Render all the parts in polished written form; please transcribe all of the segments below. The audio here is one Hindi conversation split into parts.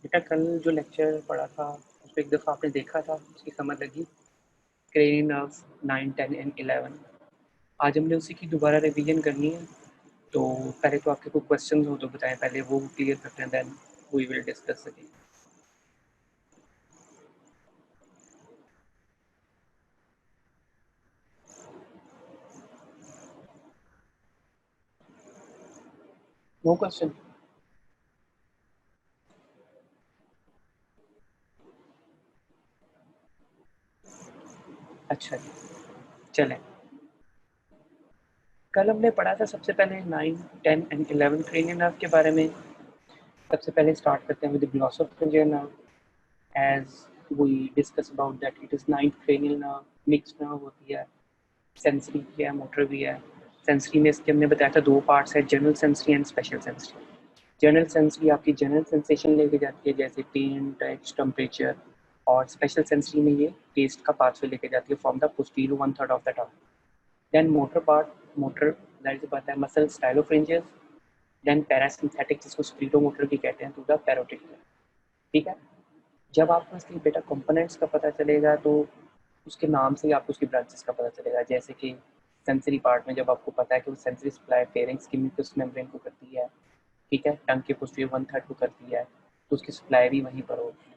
बेटा कल जो लेक्चर पढ़ा था उसको एक दफ़ा आपने देखा था, उसकी समझ लगी? Cranial nerves 9, 10 and 11। आज हमने उसी की दोबारा रिवीजन करनी है। तो पहले तो आपके कोई क्वेश्चंस हो तो बताएं, पहले वो क्लियर करते हैं, then we will discuss again. No question? अच्छा जी, चलें। कल हमने पढ़ा था सबसे पहले 9, 10 एंड 11 क्रेनियल नर्व के बारे में। सबसे पहले स्टार्ट करते हैं with the glossopharyngeal nerve. As we discuss about that it is 9th cranial nerve, mixed nerve होती है, सेंसरी भी है, मोटर भी है। सेंसरी में इसके हमने बताया था दो पार्ट्स है, general sensory and special sensory. General sensory आपकी जनरल सेंसेशन लेके जाती है, जैसे पेन, टच, टेम्परेचर। और स्पेशल सेंसरी में ये टेस्ट का पाथवे लेके जाती है from the posterior 1/3 of the tongue. Then motor part, motor जाहिर सी बात है, मसल स्टाइलोफ्रिंजेस। देन पैरासिम्पैथिक जिसको स्क्लीरोमोटर भी कहते हैं, टू द पैरोटिड ग्लैंड। ठीक है। जब आपको इसके बेटा कंपोनेंट्स का पता चलेगा तो उसके नाम से ही आपको उसकी ब्रांचेस का पता चलेगा। जैसे कि सेंसरी पार्ट में जब आपको पता है कि वो सेंसरी सप्लाई फेरिंग्स की म्यूकस मेम्ब्रेन को करती है, ठीक है, टंग के पोस्टीरियर 1/3 को करती है, तो उसकी सप्लाई भी वहीं पर होगी।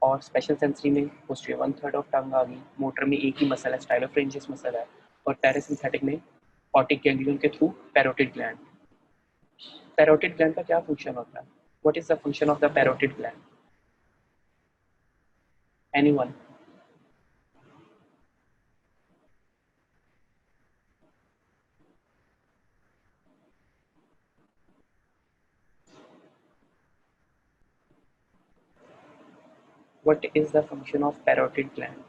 और स्पेशल सेंसरी में पोस्टीरियर 1/3 ऑफ टंग आ गई, मोटर में एक ही मसल है, स्टाइलोफ्रेंजियस मसल है, और पैरासिम्पैथिक में ऑप्टिक गैंग्लियन के through parotid gland. Parotid gland का क्या फंक्शन होता है? What is the function of the parotid gland? Anyone? What is the function of parotid gland?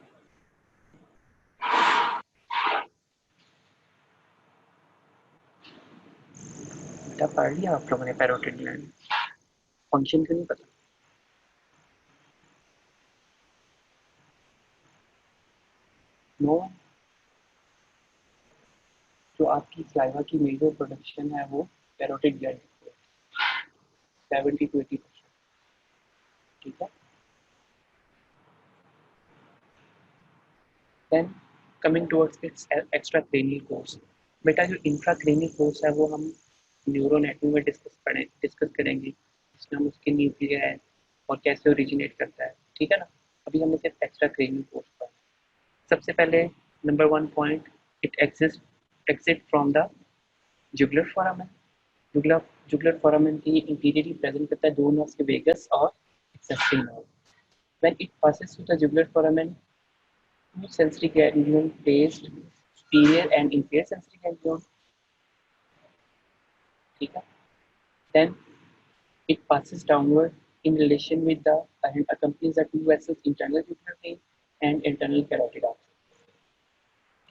बेटा पढ़ लिया आप लोगों ने पैरोटिड ग्लैंड? फंक्शन क्यों नहीं पता? नो। जो आपकी सलाइवा की मेजर प्रोडक्शन है वो पैरोटिड ग्लैंड, 70 to 80%। ठीक है। Then coming towards its extra cranial course. बेटा जो इंफ्रा क्रेनियल कोर्स है वो हम न्यूरोनेटवर्क में डिस्कस करेंगे, इसमें हम उसके न्यूक्लियर है और कैसे ओरिजिनेट करता है। ठीक है ना। अभी हमने सिर्फ एक्स्ट्रा क्रेनियल कोर्स पढ़ा। सबसे पहले number 1 point, it exit from the jugular foramen. Jugular jugular foramen की इंटीरियरली प्रेजेंट करता है दो नर्व्स के, वेगस और excessive nerve. When it passes through the jugular foramen, two sensory ganglion placed superior and inferior sensory ganglion। ठीक है। then it passes downward in relation with the and accompanies the two vessels, internal jugular vein and internal carotid artery।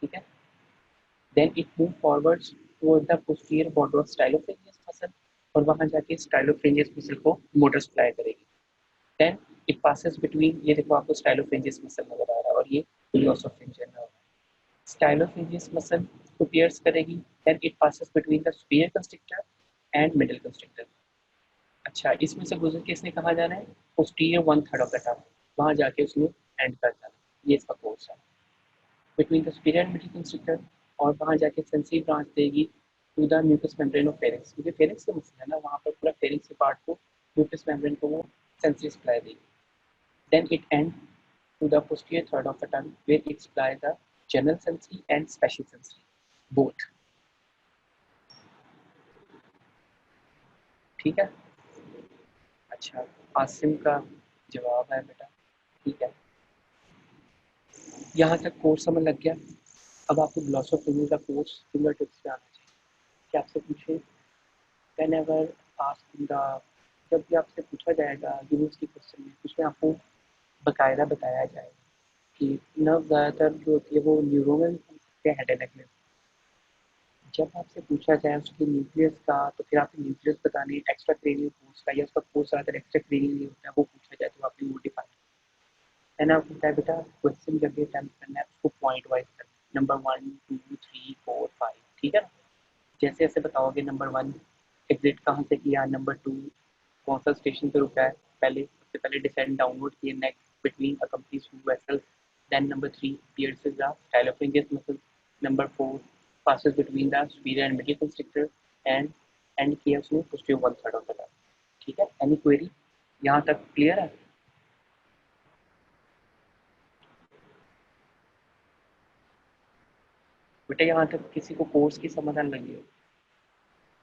ठीक है। then it move forwards toward the posterior border of stylophageus muscle, और वहां जाके stylophageus muscle को मोटर सप्लाई करेगी। then it passes between, ये देखो आपको stylophageus muscle नजर आ रहा है और ये glossopharyngeal nerve। stylophageus muscle को pierce करेगी, then it passes between the superior constrictor and middle constrictor। अच्छा, इसमें से गुजर के इसने कहाँ जाना है? posterior 1/3 ऑफ द टंग, वहाँ जाके उसने एंड कर जाना है। ये इसका कोर्स है between the superior and middle constrictor, और वहाँ जाके सेंसरी ब्रांच देगी to the mucous membrane of pharynx, क्योंकि फेरिंक्स का मसला है ना, वहाँ पर पूरा फेरिंक्स के पार्ट को म्यूकस मेम्ब्रेन को वो सेंसरी सप्लाई देगी। then it ends to the posterior third of the tongue where it supplies the general sensory and special sensory both। ठीक है। अच्छा, आसिम का जवाब है बेटा। ठीक है, यहाँ तक कोर्स समझ लग गया। अब आपको ग्लॉसोफिंगर का कोर्स फिंगर टिप्स पे आना चाहिए कि आपसे पूछे वैन एवर आस्क द, जब भी आपसे पूछा जाएगा यूनिवर्सिटी क्वेश्चन में, उसमें आपको बकायदा बताया जाएगा कि नर्व ज़्यादातर जो होती है वो न्यूरोनल के हेड एंड नेक में। जब आपसे पूछा जाए उसके न्यूक्लियस का तो फिर आपको न्यूक्लियस बताने, एक्स्ट्रा क्रेनियल कोर्स का या उसका कोर्स ज़्यादातर एक्स्ट्रा क्रेनियल नहीं होता है, वो पूछा जाए तो आपने वो डिफाइन है ना। आपको क्या बेटा क्वेश्चन जब भी अटेम्प्ट करना है उसको पॉइंट वाइज करना, नंबर 1, 2, 3, 4, 5। ठीक है ना। जैसे जैसे बताओगे नंबर 1 एग्जिट कहाँ से किया, नंबर 2 कौन सा स्टेशन पे रुका है, पहले सबसे पहले डिसेंड डाउनवर्ड किए neck between a complete vessel, then number 3 pierces the stylophageal muscle, number 4 passes between the superior and middle constrictor and किया उसने posterior one third of the time. ठीक है, एनी क्वेरी यहाँ तक क्लियर है? बेटा यहाँ तक किसी को कोर्स की समाधान लगी हो?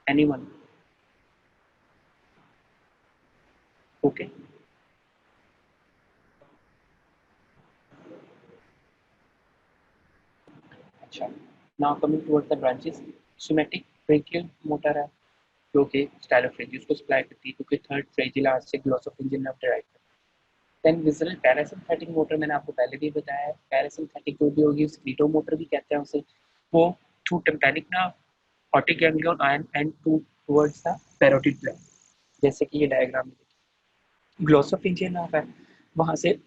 एनीवन? ओके, अच्छा. Now coming towards the branches, somatic brachial motor है जो कि स्टाइलोफ्रेंजियस को सप्लाई करती है, क्योंकि थर्ड फ्रेजिला से ग्लोसोफिंजियल नर्व डिराइव करती है. देन विसरल पैरासिम्पैथिक मोटर, मैंने आपको पहले भी बताया है, पैरासिम्पैथिक जो भी होगी स्क्रीटो मोटर भी कहते हैं उसे, वो through tympanic nerve, optic ganglion ion and towards the parotid gland, जैसे कि ये डायग्राम में ग्लोसोफिंजियल नर्व है वहां से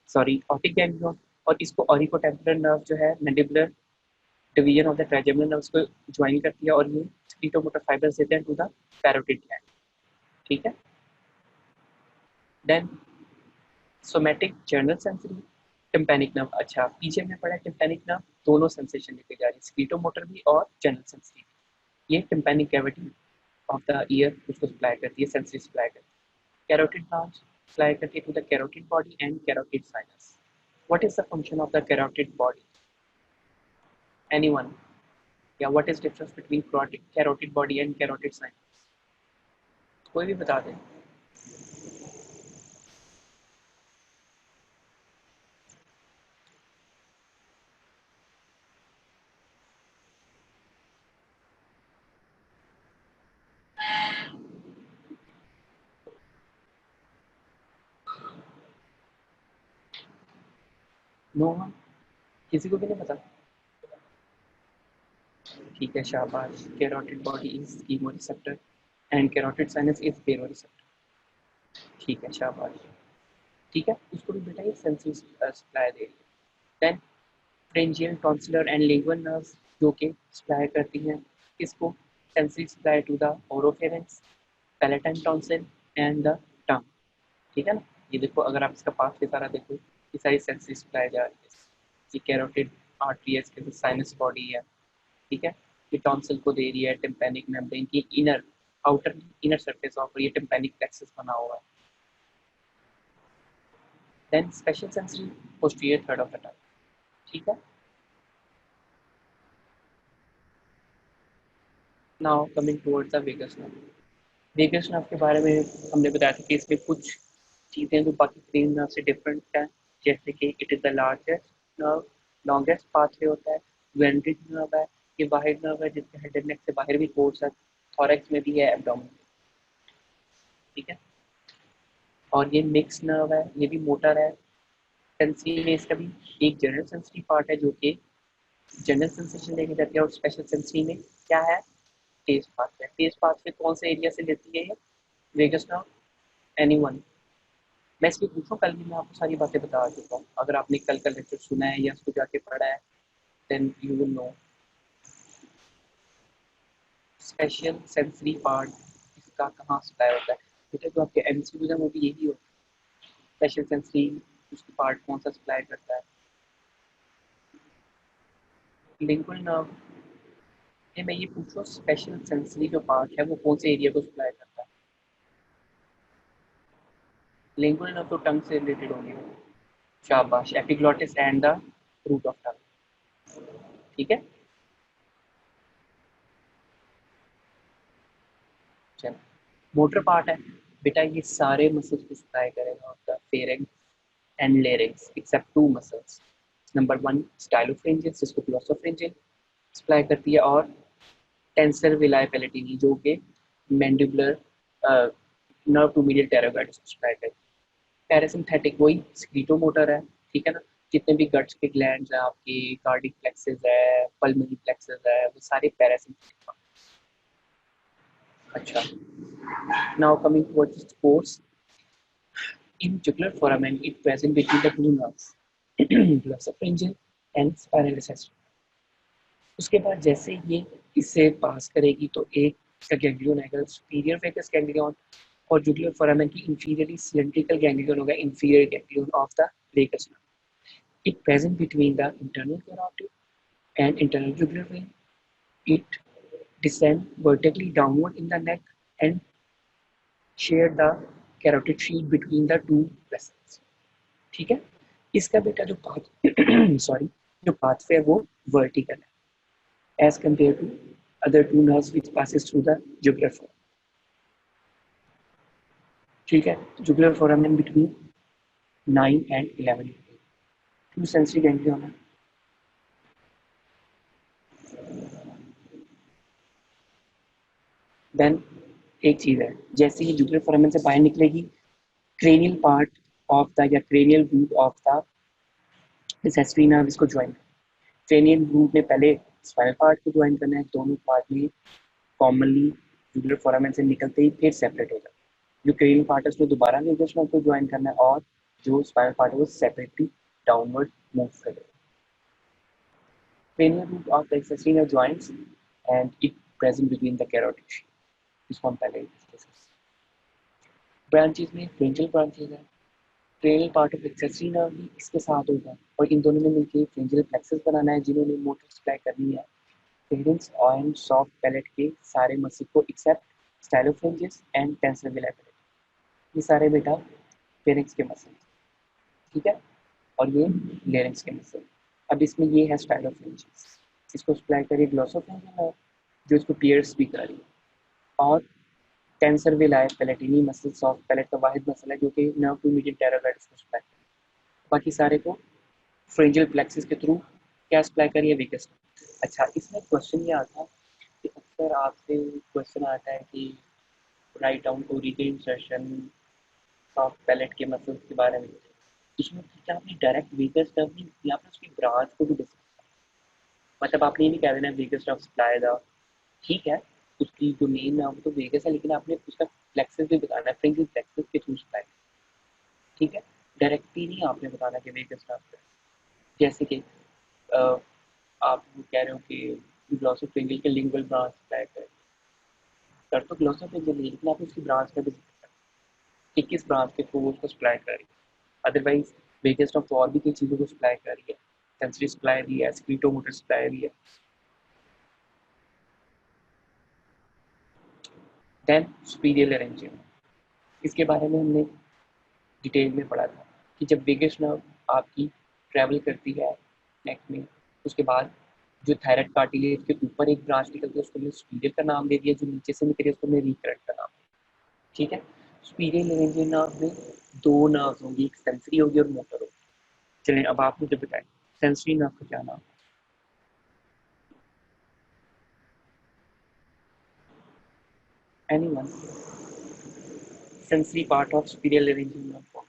सॉरी ऑप्टिक गैंग्लियन, और इसको ऑरिकोटेम्पोरल नर्व जो है mandibular division of the trigeminal nerves को ज्वाइन करती है, और ये स्क्लीटोमोटर फाइबर्स देते हैं टू द पैरोटिड ग्लैंड. ठीक है. Then somatic general sensory tympanic nerve, अच्छा पीछे में पड़ा टिम्पैनिक नर्व, दोनों सेंसेशन लेके जा रही है, स्क्लीटोमोटर भी और जर्नल सेंसरी. ये tympanic cavity of the year उसको सप्लाई करती है, सेंसरी सप्लाई करती है. कैरोटिड ब्रांच सप्लाई करती है to the carotid body and carotid sinus. What is the function of the carotid body? Anyone? या what is difference between carotid body and carotid sinus? कोई भी बता दे. नो, किसी को भी नहीं पता? ठीक है, शाबाश. Carotid body is chemoreceptor and carotid sinus is baroreceptor. ठीक है, शाबाश. ठीक है, उसको भी बेटा ये सेंसरी सप्लाई दे रही है. Then pharyngeal tonsillar and lingual nerves जो कि सप्लाई करती हैं इसको sensory supply to the oropharynx, palatine tonsil and the tongue. ठीक है ना. ये देखो, अगर आप इसका पाथ सारा देखो, ये सारी सेंसरी सप्लाई जा रही है. ये कैरोटिड आर्टरी है, इसके साइनस बॉडी है. ठीक है, ये टॉन्सिल को दे रही है टिम्पैनिक मेम्ब्रेन की inner outer inner surface of, ये टिम्पैनिक प्लेक्सस बना हुआ है. Then special sensory posterior third of the tongue. ठीक है. Now coming towards the vagus nerve. Vagus nerve के बारे में हमने बताया था कि इसमें कुछ चीज़ें जो बाकी क्रेनियल नर्व से डिफरेंट है, जैसे कि it is the largest nerve, longest pathway होता है, वेंट्रिक नर्व है, ये वाहिद नर्व है जिसके हेड एंड नेक से बाहर भी कोर्स है, थॉरैक्स में भी है, एब्डोमेन. ठीक है. और ये मिक्स नर्व है, ये भी मोटर है. सेंसरी में इसका भी एक जनरल सेंसरी पार्ट है जो कि जनरल सेंसेशन लेके जाती है, और स्पेशल सेंसरी में क्या है? Test pathway. टेस्ट पाथवे कौन से एरिया से लेती है ये वेगस नर्व? एनीवन? मैं इसलिए पूछूं, कल भी मैं आपको सारी बातें बता चुका हूँ. अगर आपने कल का लेक्चर सुना है या उसको जाके पढ़ा है, then you will know. Special sensory part इसका कहाँ सप्लाई होता है बेटा? जो आपके एमसीक्यू है वो भी यही होता है. स्पेशल सेंसरी उसकी पार्ट कौन सा सप्लाई करता है? Lingual nerve. ये मैं ये पूछूं, स्पेशल सेंसरी जो पार्ट है वो कौन से एरिया को सप्लाई करता है? लिंगुअल नर्व तो टंग से रिलेटेड होगी. शाबाश. Epiglottis and the root of tongue. ठीक है. चलो, मोटर पार्ट है बेटा, ये सारे मसल्स को सप्लाई करेगा, the pharynx and larynx except two muscles. Number 1 stylopharyngeal, जिसको ग्लोसोफ्रेंजियल सप्लाई करती है, और टेंसर विलाय पैलेटिनी जो कि mandibular nerve to medial pterygoid supply करती है. पैरासिम्पैथिक वही स्क्लीटोमोटर है. ठीक है ना. जितने भी गट्स के ग्लैंड्स हैं आपकी, कार्डिक प्लेक्सस है, पल्मोनरी प्लेक्सस है, वो सारे पैरासिम्पैथिक. अच्छा. Now coming towards sports. In jugular foramen, it present between the two nerves, glossopharyngeal and spinal. उसके बाद जैसे ये इससे पास करेगी तो एक इसका गैंग्लियन आएगा, सुपीरियर वेगस गैंग्लियन, और जुगुलर फोरामेन की इंफीरियरली सिलेंड्रिकल गैंग्लियन होगा inferior ganglion of the vagus nerve. It present between the internal carotid and internal jugular vein. It descend vertically downward in the neck and share the carotid sheet between the two vessels। ठीक है, इसका बेटा जो पाथ सॉरी जो पाथवे है वो वर्टिकल है as compare to other two nerves which passes through the jugular foramen। ठीक है, jugular foramen between 9 and 11 two sensory ganglion है। देन एक चीज है, जैसे ही जुगुलर फोरामेन से बाहर निकलेगी क्रेनियल पार्ट ऑफ द या cranial root of the accessory nerve इसको ज्वाइन। क्रेनियल रूट ने पहले स्पाइनल पार्ट को ज्वाइन करना है, दोनों पार्ट में कॉमनली जुगुलर फोरामेन से निकलते ही फिर सेपरेट हो जाए। जो क्रेनियल पार्ट है उसने दोबारा वेगस नर्व को ज्वाइन करना है और जो स्पाइनल पार्ट है वो सेपरेटली डाउनवर्ड मूव करेगा। Cranial root of the accessory nerve joins and it present between the carotid sheath। इसको हम पहले डिस्कस। ब्रांचेस में फ्रेंजियल ब्रांचेस है। Cranial part of accessory nerve भी इसके साथ होगा और इन दोनों ने मिलकर फ्रेंजियल प्लेक्सस बनाना है जिन्होंने मोटर सप्लाई करनी है फेरेंक्स एंड सॉफ्ट पैलेट के सारे मसल को except stylopharyngeus and tensor veli palate. ये सारे बेटा फेरेंक्स के मसल, ठीक है, और ये लेरिंक्स के मसल। अब इसमें ये है स्टाइलोफ्रेंजिस, इसको सप्लाई करिए ग्लॉसोफ्रेंजियल नर्व जो इसको पियर्स भी कर रही है, और tensor veli palatini muscle soft palate का वाहिद मसल है जो कि नर्व टू मीडियम टेरोराइड्स को सप्लाई करता है। बाकी सारे को फ्रेंजियल प्लेक्सिस के थ्रू क्या सप्लाई करिए वेगस। अच्छा, इसमें क्वेश्चन ये आता है कि अक्सर आपसे क्वेश्चन आता है कि write down origin insertion soft palate के मसल्स के बारे में। इसमें क्या आपने डायरेक्ट वेगस नर्व नहीं या फिर उसकी ब्रांच को भी डिस्कस, मतलब आपने ये नहीं कह देना वेगस नर्व सप्लाई दा, ठीक है, उसकी जो मेन नाम तो वेगस है लेकिन आपने उसका प्लेक्सस भी बताना है, फ्रेंजियल प्लेक्सस के थ्रू सप्लाई, ठीक है, डायरेक्टली नहीं आपने बताना कि वेगस नर्व। जैसे कि आप कह रहे हो कि ग्लॉसोफ्रेंजियल के लिंगुअल ब्रांच सप्लाई करें, कर तो ग्लॉसोफ्रेंजियल नहीं लेकिन आप उसकी ब्रांच का भी कि किस ब्रांच के थ्रू उसको सप्लाई कर रही है। अदरवाइज वेगस नर्व तो और भी कई चीज़ों को सप्लाई कर रही है, सेंसरी सप्लाई भी है, स्क्रीटोमोटर सप्लाई भी है। देन सुपीरियर लेरेंजियम, इसके बारे में हमने डिटेल में पढ़ा था कि जब वेगस नर्व आपकी ट्रैवल करती है नेक में, उसके बाद जो थायराइड कार्टिलेज के ऊपर एक ब्रांच निकलती है उसको हमने सुपीरियर का नाम दे दिया, जो नीचे से निकली उसको हमने रिकरेंट का नाम, ठीक है। सुपीरियर लेरेंजियम नर्व में दो नर्व्स होंगी, एक सेंसरी होगी और मोटर होगी। चलिए अब आप मुझे बताएं सेंसरी नर्व का क्या नाम? Anyone? Sensory part of superior laryngeal nerve.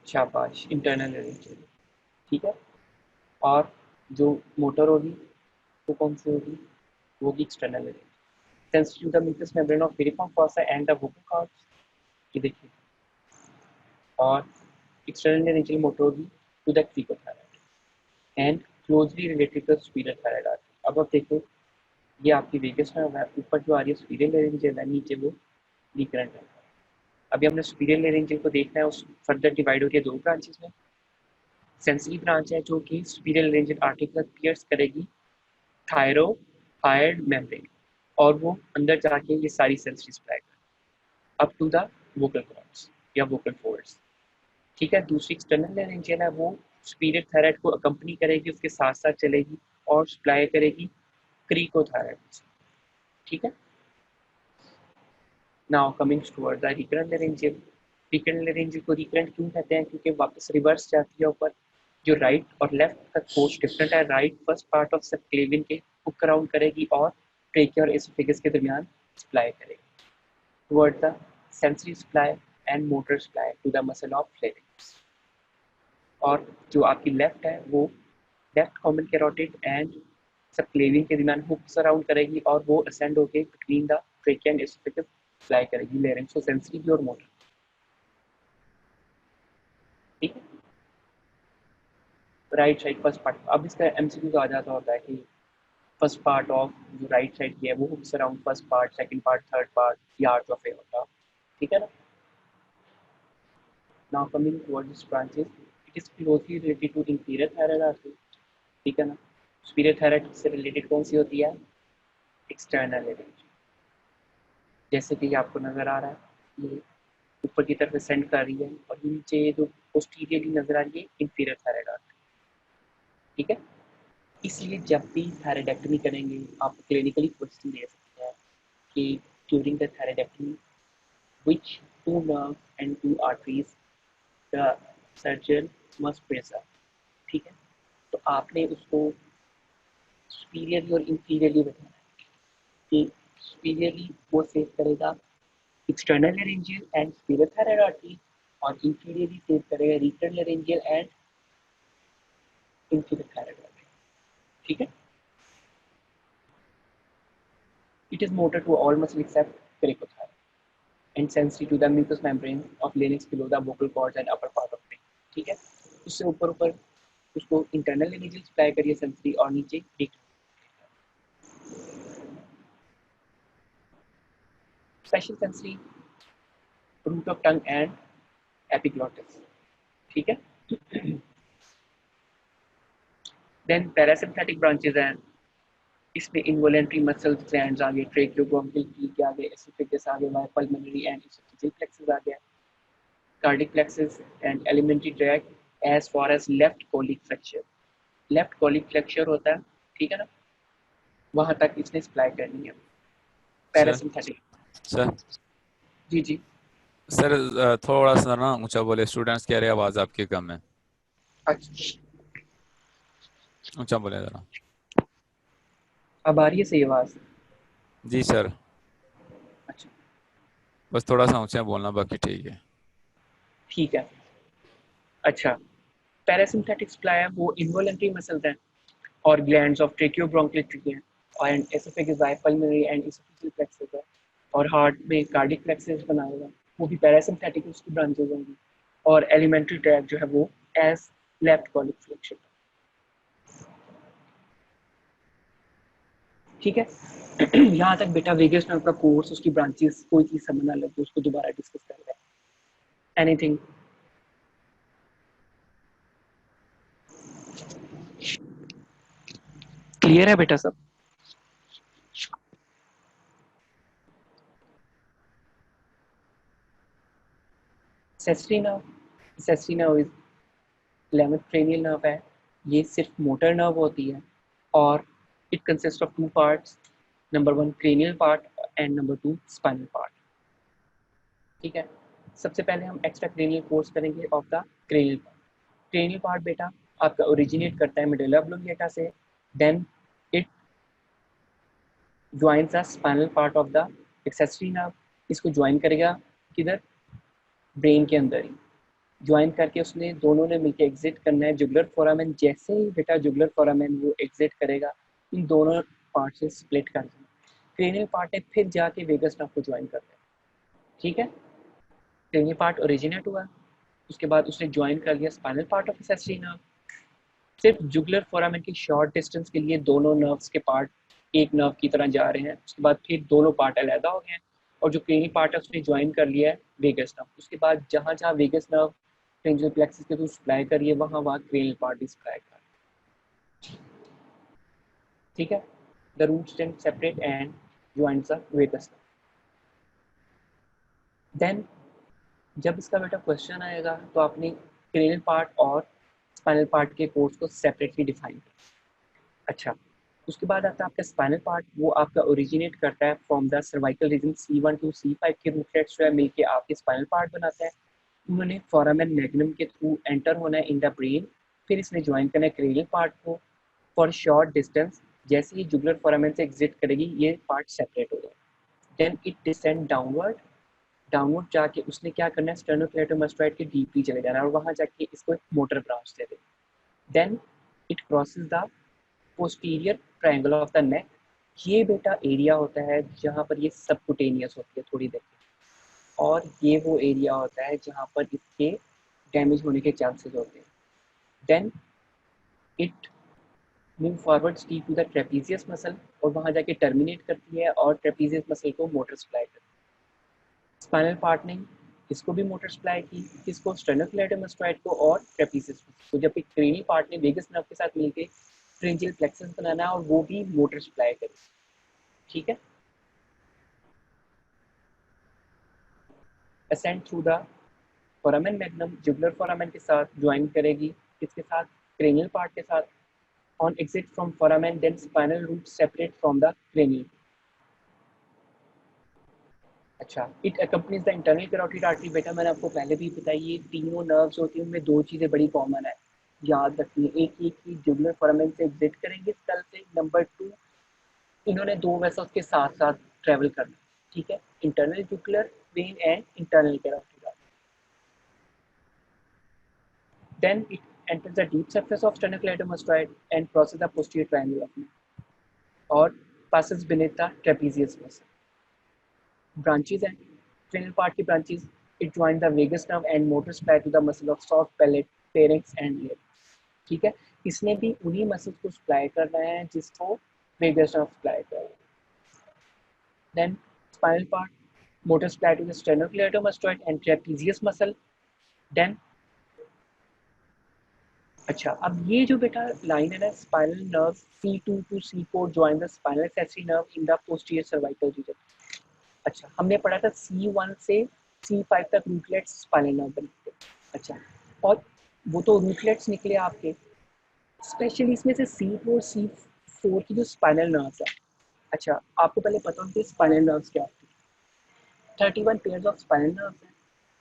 शाबाश, इंटरनल लेरेंजियम, ठीक है। और जो मोटर होगी वो कौन सी होगी? वो होगी external लेरेंजियम। Sends to the mucous membrane of piriform fossa and the vocal cords, ये देखिए, और external laryngeal motor होगी to the cricothyroid and closely related to the superior thyroid artery। अब आप देखो ये आपकी वेगस नर्व है, ऊपर जो आ रही है superior laryngeal है, नीचे वो recurrent है। अभी हमने superior laryngeal को देखना है, उस फर्दर डिवाइड हो रही है दो ब्रांचेस में। सेंसरी ब्रांच है जो कि superior laryngeal artery के साथ पियर्स करेगी थायरॉइड मेम्ब्रेन और वो अंदर जाके ये सारी sensory supply up to the vocal cords या वोकल फोल्ड्स, ठीक है। दूसरी एक्सटर्नल लेरेंजियल है वो सुपीरियर थायराइड को अकम्पनी करेगी, उसके साथ साथ चलेगी और सप्लाई करेगी क्रीकोथायराइड, ठीक है। Now coming toward the recurrent laryngeal. Recurrent laryngeal को रिकरेंट क्यों कहते हैं? क्योंकि वापस रिवर्स जाती है ऊपर, जो राइट और लेफ्ट का कोर्स डिफरेंट है। Right first part of subclavian के हुक अराउंड करेगी और ट्रेकिया और एसोफेगस के दरमियान सप्लाई करेगी toward the sensory supply and motor supply to the muscle of pharynx. और जो आपकी लेफ्ट है वो left common carotid and subclavian के दरमियान हुक सराउंड करेगी और वो असेंड होके between the trachea and oesophagus supply करेगी लेरिंग्सो सेंसरी की और मोटर। ठीक है, राइट साइड फर्स्ट पार्ट। अब इसका एमसीक्यू आ जाता होता है कि फर्स्ट पार्ट ऑफ जो राइट साइड की है वो hooks around first part, second part, third part, yards of aorta. ठीक है ना। Now coming towards this branches, it is closely related to inferior thyroid artery. ठीक है ना। सुपीरियर थायराइड से रिलेटेड कौन सी होती है? एक्सटर्नल लेरिंज। जैसे कि आपको नजर आ रहा है ये ऊपर की तरफ सेंड कर रही है और नीचे जो पोस्टीरियरली नजर आ रही है इंफीरियर थायराइड आर्टरी। ठीक है। इसलिए जब भी थायराइडेक्टमी करेंगे आप क्लिनिकली क्वेश्चन दे सकते हैं कि during the thyroidectomy which two nerves and two arteries the surgeon must preserve। ठीक है। तो आपने उसको सुपीरियरली और इंफीरियरली बताना है कि सुपीरियरली वो सेव करेगा external laryngeal and superior thyroid artery और इंफीरियरली सेव करेगा return laryngeal and inferior thyroid artery. ठीक है। It is motor to all muscle except cricothyroid and sensitive to the mucous membrane of larynx below the vocal cords and upper part of brain। ठीक है। उससे ऊपर ऊपर उसको इंटरनल लेरेंजियल सप्लाई करिए सेंसरी और नीचे special sensory root of tongue and epiglottis. ठीक है। देन पैरासिम्पैथिक ब्रांचेस हैं, इसमें इनवॉलेंट्री मसल्स ग्लैंड्स आ गए, ट्रेकियोब्रोंकियल ट्यूब आ गए, एसोफेगस आ गए, पल्मोनरी एंड एसोफेजियल प्लेक्सस आ गया, cardiac plexus and alimentary tract as far as left colic flexure. Left colic flexure होता है। ठीक है ना। वहां तक इसने सप्लाई करनी है सर पैरासिम्पैथिक। सर जी जी। सर थोड़ा सा ना ऊंचा बोले, स्टूडेंट्स कह रहे हैं आवाज़ आपकी कम है, अच्छा, ऊंचा बोले ज़रा। अब आ रही है सही आवाज? जी सर, अच्छा बस थोड़ा सा ऊंचा बोलना, बाकी ठीक है। ठीक है। अच्छा, पैरासिम्पैथिक सप्लाई है वो इनवॉलेंट्री मसल्स हैं और ग्लैंड्स ऑफ ट्रेकियोब्रोंकियल हैं and oesophagus pulmonary and oesophageal plexus है और हार्ट में कार्डिक प्लेक्सस बनाएगा, वो भी पैरासिम्पैथिक उसकी ब्रांचेज होंगी। और एलिमेंट्री ट्रैक्ट जो है वो एज लेफ्ट कोलिक फ्लेक्शन। ठीक है। यहाँ तक बेटा वेगस नर्व का कोर्स, उसकी ब्रांचेस, कोई चीज समझ ना लगे उसको दोबारा डिस्कस कर रहे हैं। एनीथिंग? क्लियर है बेटा सब? सेस्ट्री nerve, सेस्ट्री nerve is 11th cranial nerve है। ये सिर्फ मोटर नर्व होती है और it consist of two parts, number one cranial part and number two spinal part. ठीक है। सबसे पहले हम एक्स्ट्रा क्रेनियल कोर्स करेंगे of the cranial part. Cranial part बेटा आपका ओरिजिनेट करता है मेडुला ऑब्लोंगेटा से, then it joins the spinal part of the accessory nerve. इसको ज्वाइन करेगा किधर? ब्रेन के अंदर ही। ज्वाइन करके उसने दोनों ने मिलकर एग्जिट करना है जुगुलर फोरामेन। जैसे ही बेटा जुगुलर फोरामेन वो एग्जिट करेगा, इन दोनों पार्ट से स्प्लिट कर देना। क्रेनियल पार्ट ने फिर जाके वेगस नर्व को ज्वाइन कर दिया। ठीक है। क्रेनियल पार्ट ओरिजिनेट हुआ, उसके बाद उसने ज्वाइन कर लिया spinal part of accessory nerve. सिर्फ जुगुलर फोरामेन की शॉर्ट डिस्टेंस के लिए दोनों नर्व्स के पार्ट एक नर्व की तरह जा रहे हैं, उसके बाद फिर दोनों पार्ट अलहदा हो गए हैं और जो क्रेनियल पार्ट है उसने ज्वाइन कर लिया है वेगस नर्व। उसके बाद जहाँ जहाँ वेगस नर्व क्रेनियल प्लेक्सस के थ्रू सप्लाई करिए वहाँ वहाँ क्रेनियल पार्ट भी सप्लाई कर। ठीक है। The root stem separate and joints the vagus nerve. Then जब इसका बेटा क्वेश्चन आएगा तो आपने क्रेनियल पार्ट और स्पाइनल पार्ट के कोर्स को सेपरेटली डिफाइन कर। अच्छा, उसके बाद आता है आपका स्पाइनल पार्ट। वो आपका ओरिजिनेट करता है from the cervical region C1 to C5 के रूटलेट्स जो है मिलके आपके स्पाइनल पार्ट बनाता है। उन्होंने फोरामेन मैग्नम के थ्रू एंटर होना है इन द ब्रेन, फिर इसने ज्वाइन करना है क्रेनियल पार्ट को फॉर शॉर्ट डिस्टेंस। जैसे ही जुगुलर फोरामेन से एग्जिट करेगी ये पार्ट सेपरेट हो जाएगा। Then it descend downward, downward जाके उसने क्या करना है स्टेर्नोक्लेटोमास्टोइड के डीपली चले जाना है और वहां जाके इसको एक मोटर ब्रांच दे देगा। Then it crosses the posterior triangle of the neck ये बेटा एरिया होता है जहाँ पर ये सबकुटेनियस होती है थोड़ी देर, और ये वो एरिया होता है जहाँ पर इसके डैमेज होने के चांसेस होते हैं। देन इट मूव फॉरवर्ड टी टू द ट्रेपीजियस मसल, और वहाँ जाके टर्मिनेट करती है और ट्रेपीजियस मसल को मोटर सप्लाई करती है। स्पाइनल पार्ट ने इसको भी मोटर सप्लाई की, किसको, स्टेनोक्लेटोमास्टोइड को और ट्रेपीजियस को, जबकि क्रेनी पार्ट ने वेगस नर्व के साथ मिलकर फ्रिंजियल प्लेक्सस बनाना है और वो भी मोटर सप्लाई करेगी। ठीक है, ascend through the foramen magnum jugular foramen के साथ ज्वाइन करेगी, किसके साथ, क्रेनियल पार्ट के साथ। On exit from foramen then spinal root separate from the cranial. अच्छा, it accompanies the internal carotid artery. बेटा मैंने आपको पहले भी बताई, ये तीनों नर्व्स होती हैं, उनमें दो चीज़ें बड़ी कॉमन है, याद रखिए। एक ये कि जुगुलर फोरामेन से एग्जिट करेंगे स्कल से, नंबर टू इन्होंने दो वेसल्स के साथ साथ ट्रेवल करना। ठीक है, internal jugular when and internal carotid artery. Then it enters the deep surface of sternocleidomastoid and crosses the posterior triangle of neck or passes beneath the trapezius muscle. Branches and cranial part की branches, it joins the vagus nerve and motor supply to the muscle of soft palate, pharynx and ear. ठीक है, इसने भी उन्हीं मसल्स को सप्लाई करना है जिसको वेगस नर्व सप्लाई कर रहा है। Then spinal part, motor supply to the sternocleidomastoid and trapezius muscle. Then अच्छा, अब ये जो बेटा लाइन है ना, spinal nerve C2 to C4 join the spinal accessory nerve in the posterior cervical region। अच्छा, हमने पढ़ा था C1 से C5 तक रूटलेट्स स्पाइनल नर्व बनते हैं। अच्छा, और वो तो रूटलेट्स निकले आपके, स्पेशली इसमें से C4 C4 की जो स्पाइनल नर्व्स है। अच्छा, आपको पहले पता होना चाहिए स्पाइनल नर्व्स क्या होती है। 31 पेयर्स ऑफ स्पाइनल नर्व्स हैं।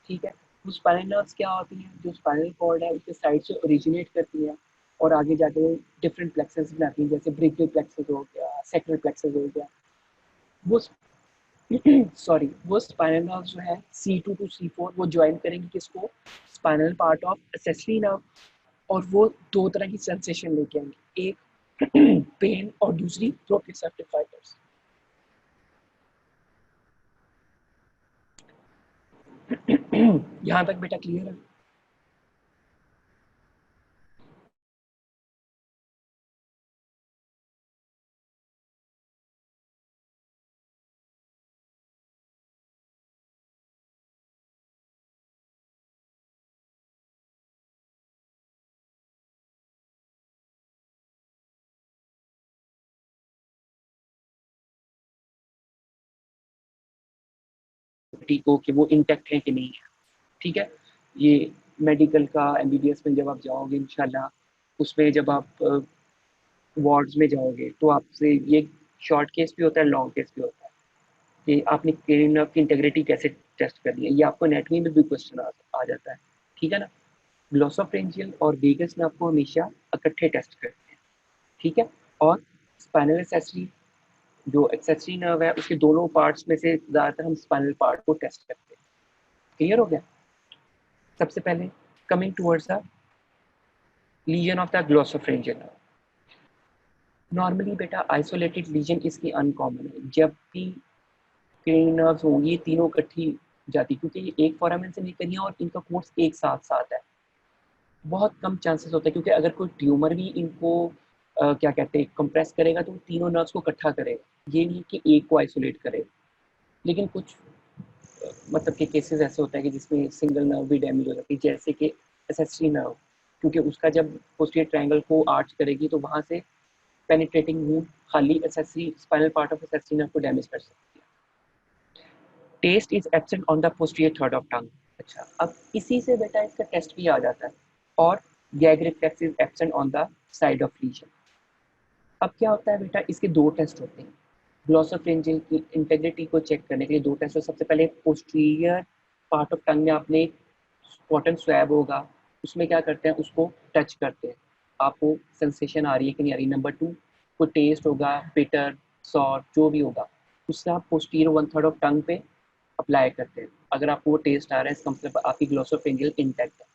ठीक है, वो स्पाइनल नर्व्स क्या होती हैं, जो स्पाइनल कॉर्ड है उसके साइड से ओरिजिनेट करती हैं और आगे जाके डिफरेंट प्लेक्सेस बनाती हैं, जैसे ब्रेकियल प्लेक्सस हो गया, सेक्रल प्लेक्सस हो गया। वो सॉरी, वो स्पाइनल नर्व्स जो है C2 to C4 वो ज्वाइन करेंगे किसको, spinal part of accessory nerve, और वो दो तरह की सेंसेशन लेके आएंगे, एक पेन और दूसरी प्रोप्रियोसेप्टिव फाइबर्स। यहाँ तक बेटा क्लियर है? टीको कि वो इंटेक्ट है कि नहीं है। ठीक है, ये मेडिकल का एमबीबीएस में जब आप जाओगे इंशाल्लाह, उसमें जब आप वार्ड्स में जाओगे तो आपसे ये शॉर्ट केस भी होता है, लॉन्ग केस भी होता है कि आपने क्रेनियल नर्व की इंटेग्रिटी कैसे टेस्ट करनी है। ये आपको एनाटॉमी में भी क्वेश्चन आ जाता है। ठीक है ना, ग्लोसोफ्रेंजियल और वेगस नर्व को हमेशा इकट्ठे टेस्ट करते हैं। ठीक है, और स्पाइनल एक्सेसरी, जो एक्सेसरी नर्व है उसके दोनों पार्ट्स में से ज़्यादातर हम स्पाइनल पार्ट को टेस्ट करते हैं। क्लियर हो गया? सबसे पहले coming towards the lesion of the glossopharyngeal nerve. Normally बेटा आइसोलेटेड लीजन इसकी अनकॉमन है, जब भी क्रेनियल नर्व्स होंगी ये तीनों इकट्ठी जाती, क्योंकि ये एक फोरामेन से निकली है और इनका कोर्स एक साथ साथ है। बहुत कम चांसेस होता है, क्योंकि अगर कोई ट्यूमर भी इनको क्या कहते हैं कंप्रेस करेगा तो तीनों नर्व्स को इकट्ठा करेगा, ये नहीं कि एक को आइसोलेट करे। लेकिन कुछ मतलब के केसेस ऐसे होते हैं कि जिसमें सिंगल नर्व भी डैमेज हो जाती है, जैसे कि एसेसरी नर्व, क्योंकि उसका जब पोस्टीरियर ट्रायंगल को आर्च करेगी तो वहाँ से पेनिट्रेटिंग वूंड खाली accessory spinal part of accessory nerve को डैमेज कर सकती है। Taste is absent on the posterior third of tongue. अच्छा, अब इसी से बेटा इसका टेस्ट भी आ जाता है, और gag reflex is absent on the side of legion. अब क्या होता है बेटा, इसके दो टेस्ट होते हैं। ग्लोसोफ्रेंजियल की इंटेग्रिटी को चेक करने के लिए दो टेस्ट। सबसे पहले पोस्टीरियर पार्ट ऑफ टंग में आपने कॉटन स्वैब होगा, उसमें क्या करते हैं, उसको टच करते हैं, आपको सेंसेशन आ रही है कि नहीं आ रही। नंबर टू, को टेस्ट होगा बिटर, सॉर, जो भी होगा, उससे आप पोस्टीरियर 1/3 ऑफ टंग पे अप्लाई करते हैं। अगर आपको वो टेस्ट आ रहा है इसका मतलब आपकी ग्लोसोफ्रेंजियल इंटैक्ट है।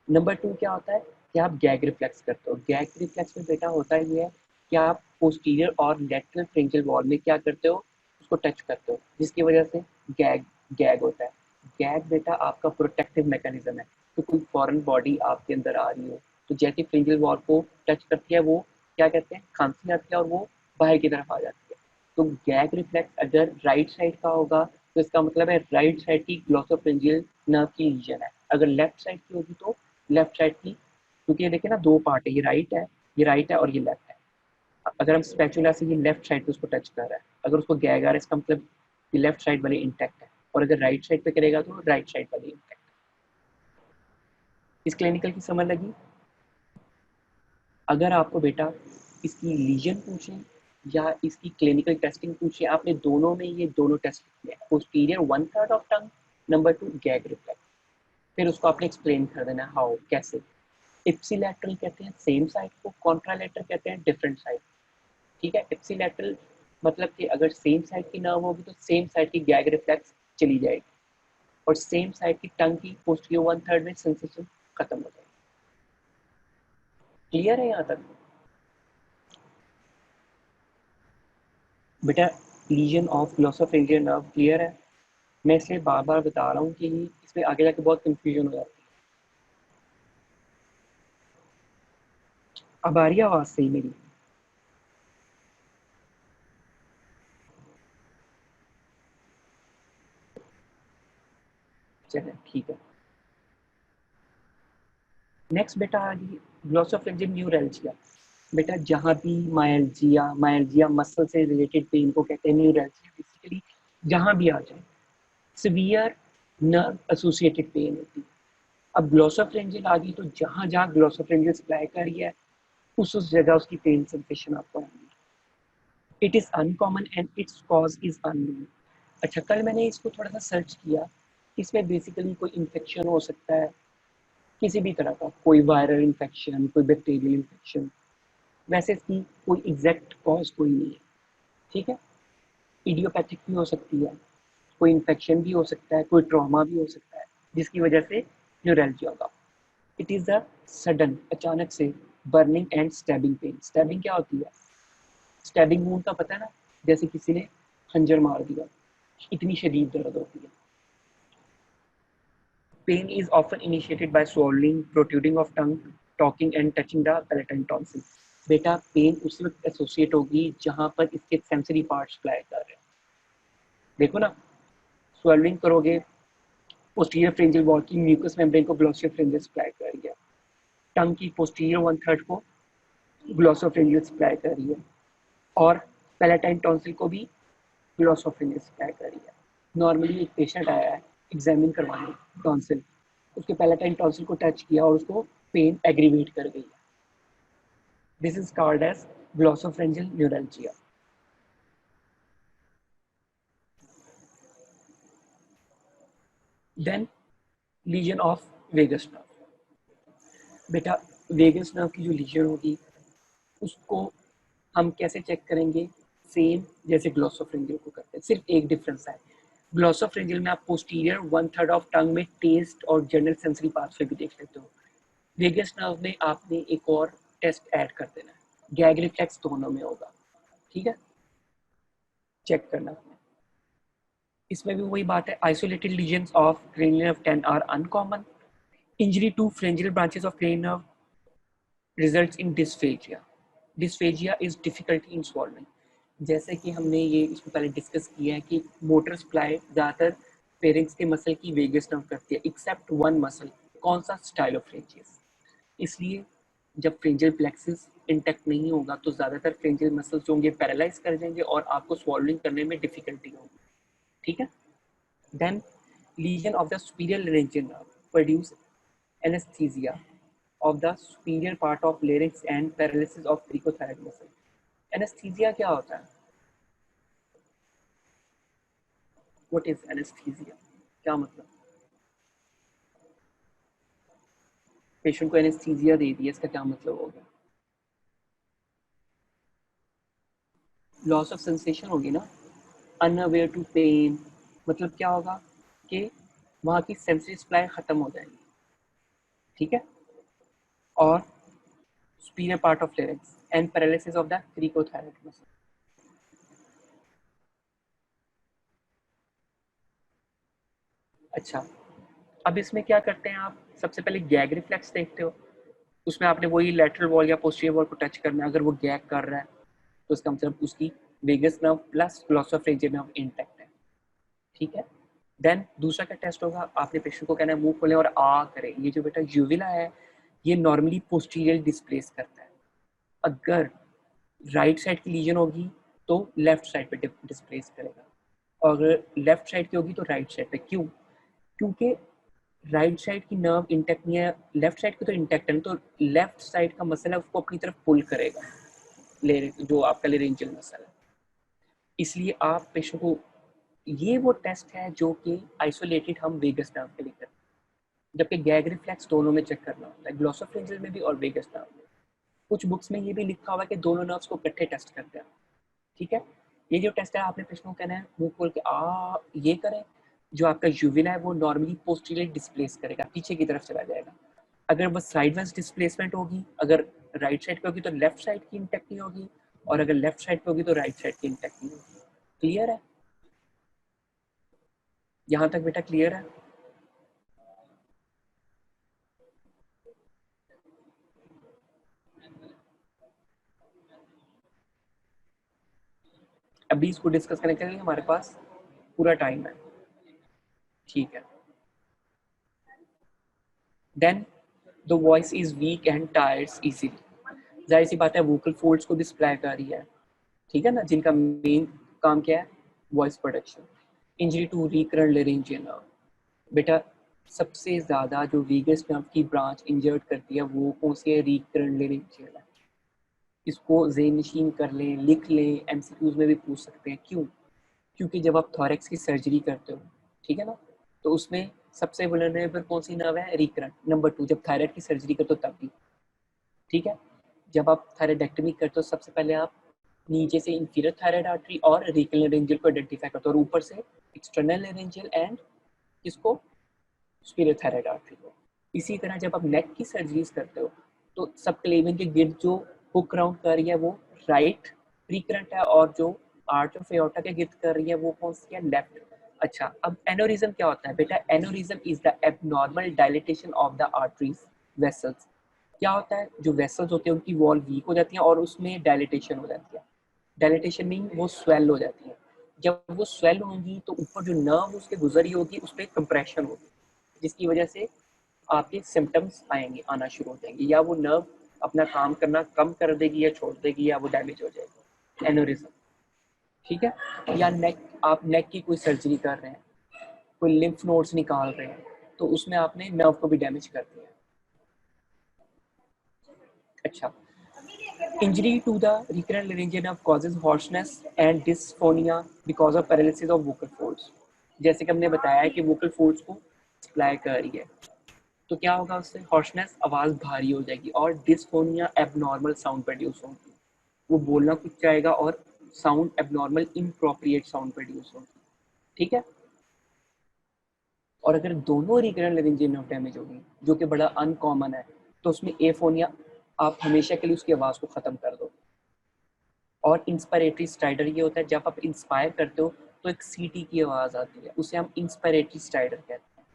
नंबर टू क्या होता है कि आप गैग रिफ्लेक्स करते हो। गैग रिफ्लेक्स में बेटा होता ये है कि आप पोस्टीरियर और लेटरल फ्रेंजियल वॉल में क्या करते हो, उसको टच करते हो, जिसकी वजह से गैग गैग होता है। गैग बेटा आपका प्रोटेक्टिव मैकेनिज्म है। तो कोई फॉरेन बॉडी आपके अंदर आ रही हो तो जैसे फ्रेंजियल वॉल को टच करती है, वो क्या कहते हैं, खांसी आती है और वो बाहर की तरफ आ जाती है। तो गैग रिफ्लेक्स अगर राइट साइड का होगा तो इसका मतलब है राइट साइड की ग्लोसोफ्रेंजियल नर्व की लीजन है। अगर लेफ्ट साइड की होगी तो लेफ्ट साइड की, क्योंकि ये देखिए ना दो पार्ट है, ये राइट है और ये लेफ्ट है। अगर हम स्पैचुला से ये लेफ्ट साइड पे उसको टच कर रहा है, अगर उसको गैग आ रहा है, इसका मतलब ये लेफ्ट साइड वाले इंटैक्ट है, और अगर राइट साइड पे करेगा तो राइट साइड वाले इंटैक्ट। इस क्लिनिकल की समझ लगी। अगर आपको बेटा इसकी लीजन पूछे या इसकी क्लिनिकल टेस्टिंग पूछे, आपने दोनों में ये दोनों टेस्ट किए, posterior 1/3 of tongue, number 2 gag reflex. फिर उसको आपने एक्सप्लेन कर देना हाउ, कैसे। इप्सिलैटरल कहते हैं सेम साइड को, कॉन्ट्रालैटरल कहते हैं डिफरेंट साइड। ठीक है, इप्सिलैटरल मतलब कि अगर सेम साइड की नर्व होगी तो सेम साइड की गैग रिफ्लेक्स चली जाएगी, और सेम साइड की टंग की पोस्टीरियर 1/3 में सेंसेशन खत्म हो जाएगी। क्लियर है यहाँ तक बेटा? Lesion of glossopharyngeal nerve clear है? मैं इसलिए बार बार बता रहा हूँ कि इसमें आगे जाके बहुत कंफ्यूजन हो जाती है। अब आ रही है आवाज सही मेरी? चलिए ठीक है। नेक्स्ट बेटा आ गई ग्लोसोफेरिंजियल न्यूरैल्जिया। बेटा जहाँ भी मायल्जिया मसल से रिलेटेड पेन को कहते हैं न्यूरैल्जिया। बेसिकली जहाँ भी आ जाए सिवियर नर्व एसोसिएटेड पेन होती है। अब ग्लोसोफेरिंजियल आ गई तो जहाँ जहाँ ग्लोसोफेरिंजियल सप्लाई कर रही है उस जगह उसकी पेन सेंसेशन आपको आएगी। It is uncommon and it's cause is unknown. अच्छा, कल मैंने इसको थोड़ा सा सर्च किया, इसमें बेसिकली कोई इन्फेक्शन हो सकता है किसी भी तरह का, कोई वायरल इन्फेक्शन, कोई बैक्टीरियल इन्फेक्शन। वैसे इसकी कोई एग्जैक्ट कॉज कोई नहीं है। ठीक है, इडियोपैथिक भी हो सकती है, कोई इन्फेक्शन भी हो सकता है, कोई ट्रॉमा भी हो सकता है जिसकी वजह से न्यूरैल्जिया होगा। इट इज अ सडन, अचानक से burning and stabbing pain. Stabbing क्या होती है? स्टैबिंग वूंड का पता है ना, जैसे किसी ने खंजर मार दिया, इतनी शदीद दर्द होती है। Pain is often initiated by swallowing, protruding of tongue, talking and touching the palatine tonsil। बेटा पेन उसी वक्त एसोसिएट होगी जहां पर इसके सेंसरी पार्ट्स अप्लाई कर रहे हैं। देखो ना, स्वेलिंग करोगे, पोस्टीरियर फ्रेंजियल वॉल की म्यूकस मेम्ब्रेन को ग्लोसोफ्रेंजियल सप्लाई कर रही है, टंग की पोस्टीरियर 1/3 को ग्लोसोफ्रेंजियल सप्लाई कर रही है, और पैलेटाइन टॉन्सिल को भी ग्लोसोफ्रेंजियल सप्लाई कर रही है। नॉर्मली एक पेशेंट आया है एग्जामिन करवाने टॉन्सिल, उसके पैलेटाइन टॉन्सिल को टच किया और उसको पेन एग्रीवेट कर गई है। This is called as glossopharyngeal neuralgia. Then lesion of vagus nerve. बेटा वेगस नर्व की जो लीजन होगी उसको हम कैसे चेक करेंगे? सेम जैसे ग्लोसोफ्रेंजियल को करते हैं, सिर्फ एक डिफरेंस है। ग्लोसोफ्रेंजियल में आप पोस्टीरियर 1/3 ऑफ टंग में टेस्ट और जनरल सेंसरी पाथवे भी देख लेते हो। वेगस नर्व में आपने एक और टेस्ट ऐड कर देना है, गैग रिफ्लेक्स दोनों में होगा। ठीक है, चेक करना। इसमें भी वही बात है, isolated lesions of cranial nerve 10 are uncommon. Injury to pharyngeal branches of cranial nerve results in dysphagia. Dysphagia is difficulty in swallowing। जैसे कि हमने ये इसको पहले डिस्कस किया है कि मोटर सप्लाई ज़्यादातर फेरिंक्स के मसल की वेगस नर्व करती है, एक्सेप्ट वन मसल। कौन सा? स्टाइलोफ्रेंजियस। इसलिए जब फ्रेंजियल प्लेक्सिस इंटैक्ट नहीं होगा तो ज़्यादातर फ्रेंजियल मसल्स जो होंगे पैरालाइज कर जाएंगे और आपको स्वॉलोइंग करने में डिफिकल्टी होगी। ठीक है, then lesion of the superior laryngeal nerve produce anesthesia of the superior part of larynx and paralysis of cricothyroid muscle। anesthesia क्या होता है? What is anesthesia? क्या मतलब? पेशेंट को एनेस्थीसिया दे दिया, इसका क्या मतलब हो गया? लॉस ऑफ सेंसेशन होगी ना, अनअवेयर टू पेन। मतलब क्या होगा कि वहाँ की सेंसरी सप्लाई खत्म हो जाएगी। ठीक है, और superior part of larynx and paralysis of the cricothyroid muscle. अच्छा, अब इसमें क्या करते हैं आप, सबसे पहले गैग रिफ्लेक्स देखते हो, उसमें आपने वही लेटरल वॉल या पोस्टीरियर वॉल को टच करना है, अगर वो गैग कर रहा है तो इसका मतलब उसकी vagus nerve plus glossopharyngeal nerve intact है, ठीक है। देन दूसरा क्या टेस्ट होगा, आपने पेशेंट को कहना है मुंह खोलें और आ करें, ये जो बेटा यूविला है ये नॉर्मली पोस्टीरियर डिस्प्लेस करता है, अगर राइट साइड की लीजन होगी तो लेफ्ट साइड पे डिस्प्लेस करेगा, और अगर लेफ्ट साइड की होगी तो राइट साइड पे। क्यों? क्योंकि राइट साइड की नर्व इंटैक्ट नहीं है, लेफ्ट साइड की तो इंटैक्ट है, तो लेफ्ट साइड का मसल है उसको अपनी तरफ पुल करेगा, जो आपका लेरेंजियल मसल है। इसलिए आप पेशेंट को, ये वो टेस्ट है जो कि आइसोलेटेड हम वेगस नर्व के लिए करते हैं, जबकि गैग रिफ्लेक्स दोनों में चेक करना होता है, ग्लॉसोफेरिंजियल में भी और वेगस नर्व में। कुछ बुक्स में ये भी लिखा हुआ है कि दोनों नर्व्स को इकट्ठे टेस्ट करते हैं, ठीक है। ये जो टेस्ट है आपने पेशेंट को कहना है मुंह खोल के आ ये करें, जो आपका यूविला है वो नॉर्मली पोस्टीरियर डिस्प्लेस करेगा, पीछे की तरफ चला जाएगा। अगर वो साइडवेज डिस्प्लेसमेंट होगी, अगर राइट साइड पे होगी तो लेफ्ट साइड की इंटैक्ट नहीं होगी, और अगर लेफ्ट साइड पे होगी तो राइट साइड की इंटैक्ट नहीं होगी। क्लियर है? यहाँ तक बेटा क्लियर है? अभी इसको डिस्कस करने के लिए हमारे पास पूरा टाइम है, ठीक है। Then the voice is weak and tires easily, जाहिर सी बात है वोकल फोल्ड्स को भी सप्लाई कर रही है, ठीक है ना, जिनका मेन काम क्या है, voice production. Injury to recurrent laryngeal nerve, बेटा सबसे ज़्यादा जो वीगस नर्व की ब्रांच इंजर्ड करती है वो कौन सी है, रिकरेंट लेरिंजियल है। इसको ज़ेन कर लें, लिख लें, एमसीक्यूज में भी पूछ सकते हैं। क्यों? क्योंकि जब आप थॉरेक्स की सर्जरी करते हो, ठीक है ना, तो उसमें सबसे वल्नरेबल कौन सी नर्व है, रिकरेंट। नंबर 2, जब थायराइड की सर्जरी करते हो तब भी, ठीक है। जब आप थायराइडेक्टमी करते हो सबसे पहले आप नीचे से इंफीरियर थायराइड आर्टरी और रीकल लेरेंजियल को आइडेंटिफाई करते हो, और ऊपर से एक्सटर्नल लेरेंजियल एंड किसको, सुपीरियर थायराइड आर्टरी को। इसी तरह जब आप नेक की सर्जरीज करते हो तो सब क्लेविन के गिर्द जो हुक राउंड कर रही है वो राइट रिकरेंट है, और जो आर्च ऑफ एओर्टा के गिर्द कर रही है वो कौन सी है, लेफ्ट। अच्छा, अब एनोरिज्म क्या होता है बेटा, aneurysm is the abnormal dilatation of the arteries vessels. क्या होता है, जो वेसल्स होते हैं उनकी वॉल वीक हो जाती है और उसमें डायलिटेशन हो जाती है। डायलिटेशन मीन वो स्वेल हो जाती है, जब वो स्वेल होंगी तो ऊपर जो नर्व उसके गुजरी होगी उस पर कंप्रेशन होगी, जिसकी वजह से आपके सिम्टम्स आएंगे, आना शुरू हो जाएंगे, या वो नर्व अपना काम करना कम कर देगी या छोड़ देगी, या वो डैमेज हो जाएगी, एनोरिज्म, ठीक है। या नेक, आप नेक की कोई सर्जरी कर रहे हैं, कोई लिम्फ नोड्स निकाल रहे हैं, तो उसमें आपने नर्व को भी डैमेज कर दिया। अच्छा, injury to the recurrent laryngeal nerve causes hoarseness and dysphonia because of paralysis of vocal folds। जैसे कि हमने बताया है कि vocal folds को सप्लाई कर रही है, तो क्या होगा उससे, हॉर्सनेस, आवाज भारी हो जाएगी, और डिस्फोनिया, एबनॉर्मल साउंड प्रोड्यूस होगी, वो बोलना कुछ चाहेगा और sound abnormal inappropriate sound produce होगी, ठीक है। और अगर दोनों रिकरेंट लेरिंजियल नर्व डैमेज होगी, जो कि बड़ा अनकॉमन है, तो उसमें एफोनिया, आप हमेशा के लिए उसकी आवाज को खत्म कर दो। और इंस्पायरेटरी स्टाइडर ये होता है, जब आप इंस्पायर करते हो तो एक सीटी की आवाज आती है, उसे हम इंस्पायरेटरी स्टाइडर कहते हैं,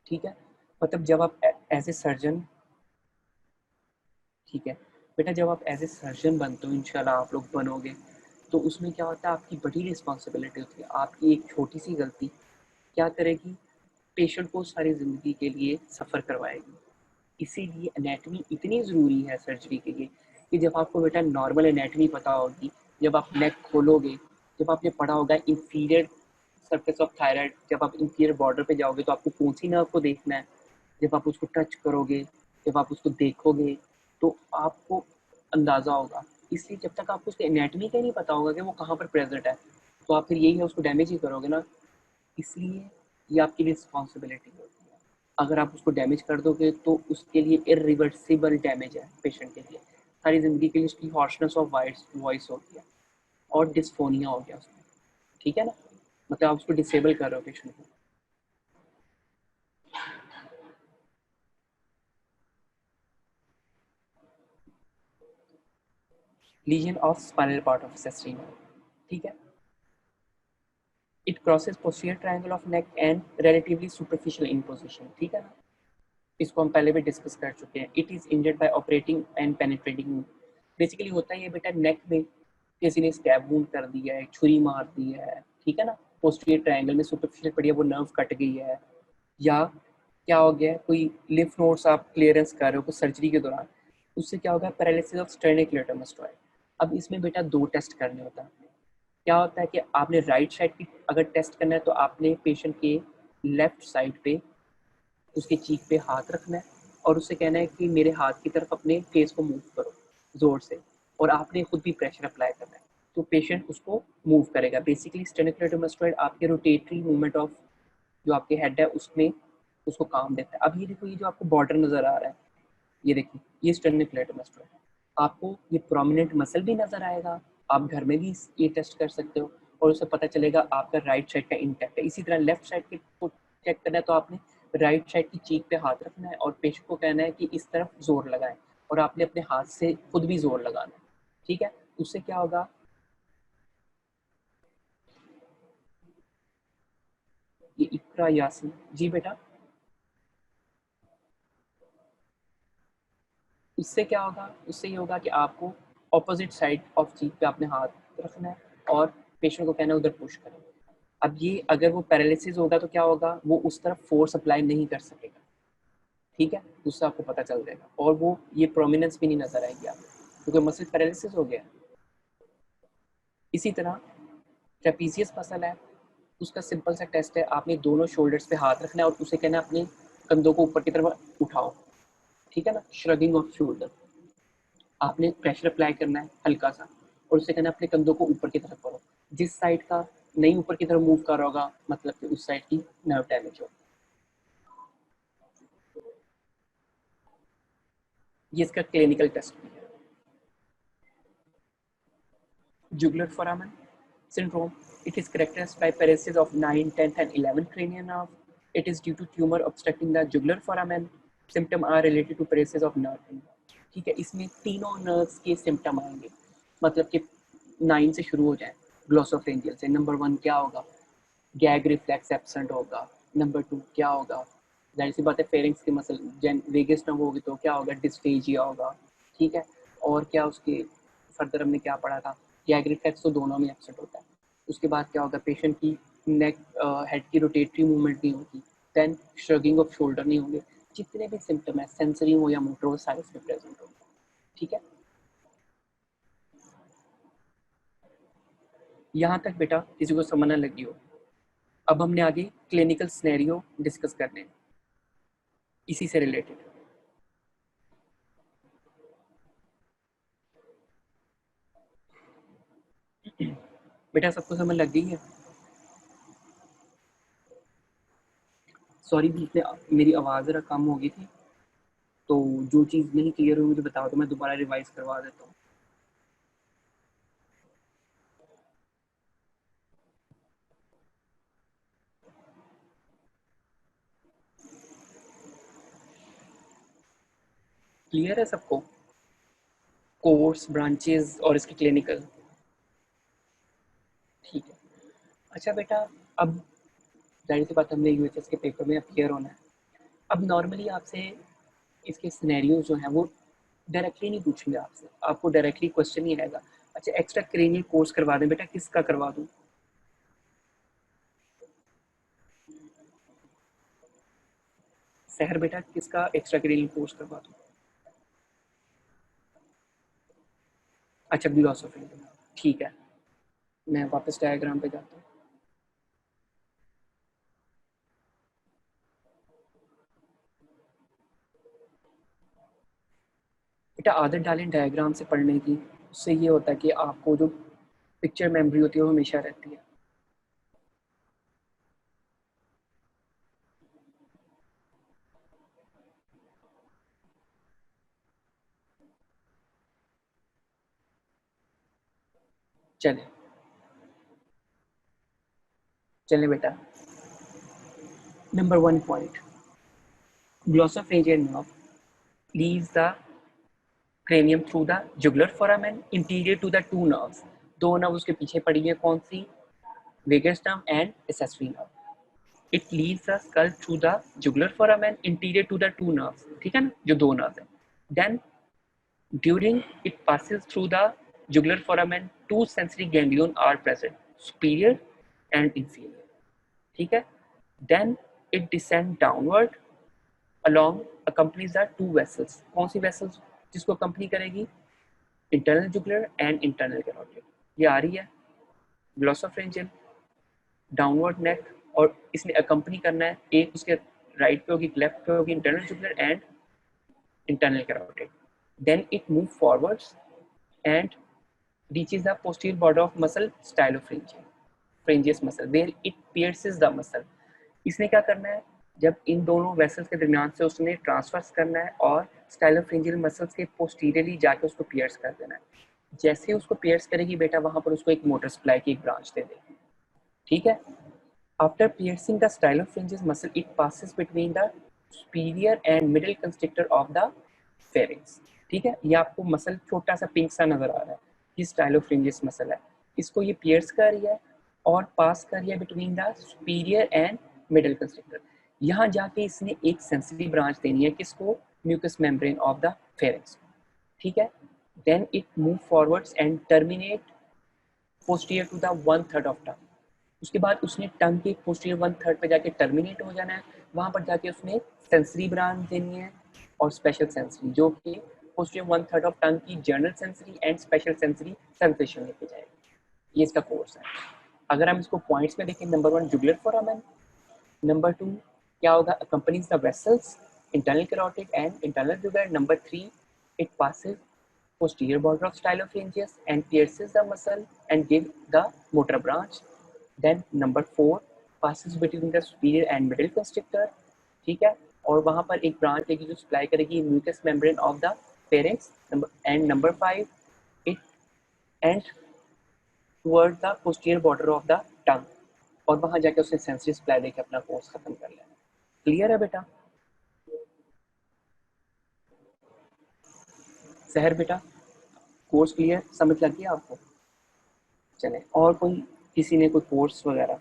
ठीक है। मतलब जब आप एज ए सर्जन, ठीक है बेटा, जब आप एज ए सर्जन बनते हो, इंशाल्लाह आप लोग बनोगे, तो उसमें क्या होता है, आपकी बड़ी रिस्पॉन्सिबिलिटी होती है। आपकी एक छोटी सी गलती क्या करेगी, पेशेंट को सारी ज़िंदगी के लिए सफ़र करवाएगी। इसीलिए एनेटमी इतनी ज़रूरी है सर्जरी के लिए, कि जब आपको बेटा नॉर्मल एनेटमी पता होगी, जब आप नेक खोलोगे, जब आपने पढ़ा होगा इंफीरियर सरफेस ऑफ थायराइड, जब आप इंफीरियर बॉर्डर पे जाओगे तो आपको कौन सी नर्व को देखना है, जब आप उसको टच करोगे, जब आप उसको देखोगे, तो आपको अंदाज़ा होगा। इसलिए जब तक आपको उसकी एनेटमी का नहीं पता होगा कि वो कहाँ पर प्रेजेंट है, तो आप फिर यही है उसको डैमेज ही करोगे ना। इसलिए ये आपकी रिस्पॉन्सिबिलिटी होती है। अगर आप उसको डैमेज कर दोगे तो उसके लिए इरिवर्सिबल डैमेज है पेशेंट के लिए, सारी ज़िंदगी के लिए उसकी हॉर्सनेस ऑफ वॉइस होती है और डिस्फोनिया हो गया उसमें, ठीक है ना, मतलब आप उसको डिसेबल कर रहे हो पेशेंट को। Lesion of spinal part of सेस्ट्री नर्व, ठीक है। It crosses posterior triangle of neck and relatively superficial in position, ठीक है ना। इसको हम पहले भी डिस्कस कर चुके हैं। It is injured bye operating and penetrating. Basically होता है ये बेटा, नेक में किसी ने स्टैब वूंड कर दिया है, छुरी मार दी है, ठीक है ना, पोस्टीरियर ट्रायंगल में सुपरफिशियल पड़ी है, वो नर्व कट गई है, या क्या हो गया, कोई लिम्फ नोड्स आप क्लियरेंस कर रहे हो कुछ सर्जरी के दौरान, उससे क्या होगा, पैरालिसिस ऑफ स्टेर्निकुलेटोमास्टोइड। अब इसमें बेटा दो टेस्ट करने होता है। क्या होता है कि आपने राइट साइड की अगर टेस्ट करना है तो आपने पेशेंट के लेफ्ट साइड पे उसके चीक पे हाथ रखना है और उससे कहना है कि मेरे हाथ की तरफ अपने फेस को मूव करो जोर से, और आपने खुद भी प्रेशर अप्लाई करना है, तो पेशेंट उसको मूव करेगा। बेसिकली स्टेनोक्लेटोमास्टोइड आपके रोटेटरी मूवमेंट ऑफ जो आपके हेड है उसमें उसको काम देता है। अब ये देखो, ये जो आपको बॉर्डर नजर आ रहा है, ये देखिए, ये स्टेनोक्लेटोमास्टोइड, आपको ये प्रोमिनेंट मसल भी नजर आएगा। आप घर में भी ये टेस्ट कर सकते हो और उससे पता चलेगा आपका राइट साइड का इंटैक्ट है। इसी तरह लेफ्ट साइड के को चेक करना है तो आपने राइट साइड की चीक पे हाथ रखना है और पेशेंट को कहना है कि इस तरफ जोर लगाएं, और आपने अपने हाथ से खुद भी जोर लगाना है, ठीक है। उससे क्या होगा, ये इकरा यासीन जी बेटा, इससे क्या होगा, उससे ये होगा कि आपको ऑपोजिट साइड ऑफ चीक पे आपने हाथ रखना है और पेशेंट को कहना है उधर पुश करें। अब ये अगर वो पैरालिसिस होगा तो क्या होगा, वो उस तरफ फोर्स अप्लाई नहीं कर सकेगा, ठीक है, उससे आपको पता चल जाएगा, और वो ये प्रोमिनेंस भी नहीं नजर आएगी आपको क्योंकि मसल पैरालिसिस हो गया। इसी तरह ट्रेपीजियस मसल है, उसका सिंपल सा टेस्ट है, आपने दोनों शोल्डर्स पे हाथ रखना है और उसे कहना है अपने कंधों को ऊपर की तरफ उठाओ, ठीक है ना, श्रगिंग ऑफ शोल्डर। आपने प्रेशर अप्लाई करना है हल्का सा और उससे कहना है अपने कंधों को ऊपर की तरफ करो। जिस साइड का नहीं ऊपर की तरफ मूव कर रहा होगा मतलब कि उस साइड की नर्व डैमेज हो। ये इसका क्लिनिकल टेस्ट भी है। Jugular फोरामन syndrome. It is characterized by paralysis of 9, 10th, and 11th cranial nerve. It is due to tumor obstructing the jugular foramen. Symptoms are related to paralysis of nerve. ठीक है, इसमें तीनों नर्व्स के सिम्टम आएंगे, मतलब कि 9 से शुरू हो जाए ग्लोसोफेरिंजियल से। नंबर 1 क्या होगा, गैग रिफ्लेक्स एब्सेंट होगा। नंबर 2 क्या होगा, जाहिर सी बात है फेरिंग्स के मसल वेगस नर्व होगी तो क्या होगा, डिस्फेजिया होगा, ठीक है। और क्या उसके फर्दर हमने क्या पढ़ा था, गैग रिफ्लेक्स तो दोनों में एब्सेंट होता है। उसके बाद क्या होगा, पेशेंट की नेक हेड की रोटेटरी मूवमेंट नहीं होगी, देन श्रगिंग ऑफ शोल्डर नहीं होंगे। जितने भी सिम्टम है सेंसरी हो या मोटर हो सारे इसमें प्रेजेंट होंगे, ठीक है। यहाँ तक बेटा किसी को समझ न लगी हो। अब हमने आगे क्लिनिकल सिनेरियो डिस्कस करने हैं इसी से रिलेटेड। बेटा सबको समझ लग गई है? सॉरी बीच में मेरी आवाज़ जरा कम हो गई थी, तो जो चीज़ नहीं क्लियर हुई मुझे बता दो, मैं दोबारा रिवाइज करवा देता हूँ। क्लियर है सबको, कोर्स ब्रांचेस और इसकी क्लिनिकल? ठीक है। अच्छा बेटा, अब जाहिर सी बात हमने यूएचएस के पेपर में अपीयर होना है। अब नॉर्मली आपसे इसके सिनेरियो जो हैं वो डायरेक्टली नहीं पूछेंगे आपसे, आपको डायरेक्टली क्वेश्चन नहीं आएगा। अच्छा, एक्स्ट्रा क्रेनियल कोर्स करवा दें बेटा, किसका करवा दूँ? सहर बेटा, किसका एक्स्ट्रा क्रेनियल कोर्स करवा दूँ? अच्छा, फिलोसफी, ठीक है। मैं वापस डायग्राम पे जाता हूँ। बेटा आदत डालें डायग्राम से पढ़ने की, उससे ये होता है कि आपको जो पिक्चर मेमोरी होती है वो हमेशा रहती है। चले चले बेटा, number 1 point, glossopharyngeal nerve leaves the cranium through the jugular foramen interior to the two nerves. दो नर्व उसके पीछे पड़ी है, कौन सी? vagus nerve and accessory nerve. It leaves the skull through the jugular foramen interior to the two nerves. ठीक है ना, जो दो nerves हैं. Then during it passes through the jugular foramen, two sensory ganglion are present, superior and inferior. ठीक है. Then it descends downward along accompanies the two vessels. कौन सी vessels जिसको accompany करेगी? Internal jugular and internal carotid. ये आ रही है glossopharyngeal, downward neck, और इसने accompany करना है, एक उसके राइट पे होगी, लेफ्ट पे होगी internal jugular and internal carotid. Then it move forwards and reaches the posterior border of muscle stylopharyngeus muscle where it pierces the muscle. इसने क्या करना है, जब इन दोनों वेसल्स के दरमियान से उसने ट्रांसफर्स करना है और स्टाइलोफ्रिंजियल मसल्स के पोस्टीरियरली जाके उसको पियर्स कर देना है. जैसे ही उसको पियर्स करेगी बेटा, वहां पर उसको एक मोटर सप्लाई की एक ब्रांच दे देगी. ठीक है. After piercing the stylopharyngeus muscle, it passes between the superior and middle constrictor of the pharynx. ठीक है. ये आपको मसल छोटा सा पिंक सा नजर आ रहा है, ये स्टाइलोफ्रिंजियस मसल है. इसको ये पियर्स कर रही है और पास कर रही है between the superior and middle constrictor. यहाँ जाके इसने एक सेंसिटिव ब्रांच देनी है, किसको? Mucous membrane of the pharynx. ठीक है. Then it move forwards and terminate posterior to the 1/3 of tongue. उसके बाद उसने टंग के पोस्टीरियर 1/3 पे जाके टर्मिनेट हो जाना है. वहां पर जाके उसने सेंसरी ब्रांच देनी है और स्पेशल सेंसरी, जो कि पोस्टीरियर 1/3 ऑफ टंग की general sensory and special sensory sensation लेके जाएगी. ये इसका कोर्स है. अगर हम इसको पॉइंट्स में देखें, नंबर 1 जुगुलर फोरामेन, नंबर 2 क्या होगा? Accompanies the vessels internal carotid and internal jugular. Number 3 it passes posterior border of stylopharyngeus and pierces the muscle and give the motor branch. Then number 4 passes between the superior and middle constrictor. ठीक है. और वहां पर एक ब्रांच लेगी जो सप्लाई करेगी mucous membrane of the pharynx. And number 5 it end toward the posterior border of the tongue, और वहां जाके उसने सेंसरी सप्लाई देके अपना कोर्स खत्म कर लिया. क्लियर है बेटा? सहर बेटा, कोर्स क्लियर, समझ लग गया आपको? चले, और कोई किसी ने कोई कोर्स वगैरह?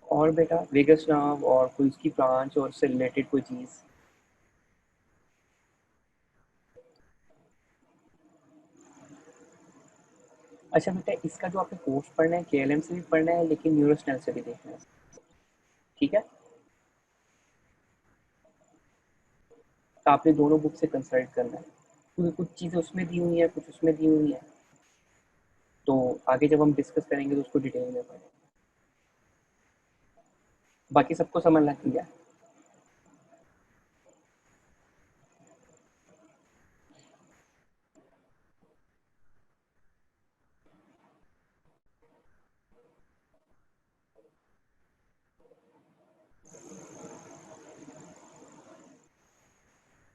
और बेटा वेगस नर्व और कोई इसकी ब्रांच और उससे रिलेटेड कोई चीज? अच्छा बेटा, इसका जो आपने कोर्स पढ़ना है KLM से भी पढ़ना है, लेकिन न्यूरोस्टेल से भी देखना है. ठीक है. तो आपने दोनों बुक से कंसल्ट करना है, क्योंकि कुछ चीज़ें उसमें दी हुई है, कुछ उसमें दी हुई है. तो आगे जब हम डिस्कस करेंगे तो उसको डिटेल में पढ़ेंगे. बाकी सबको समझ लग गया?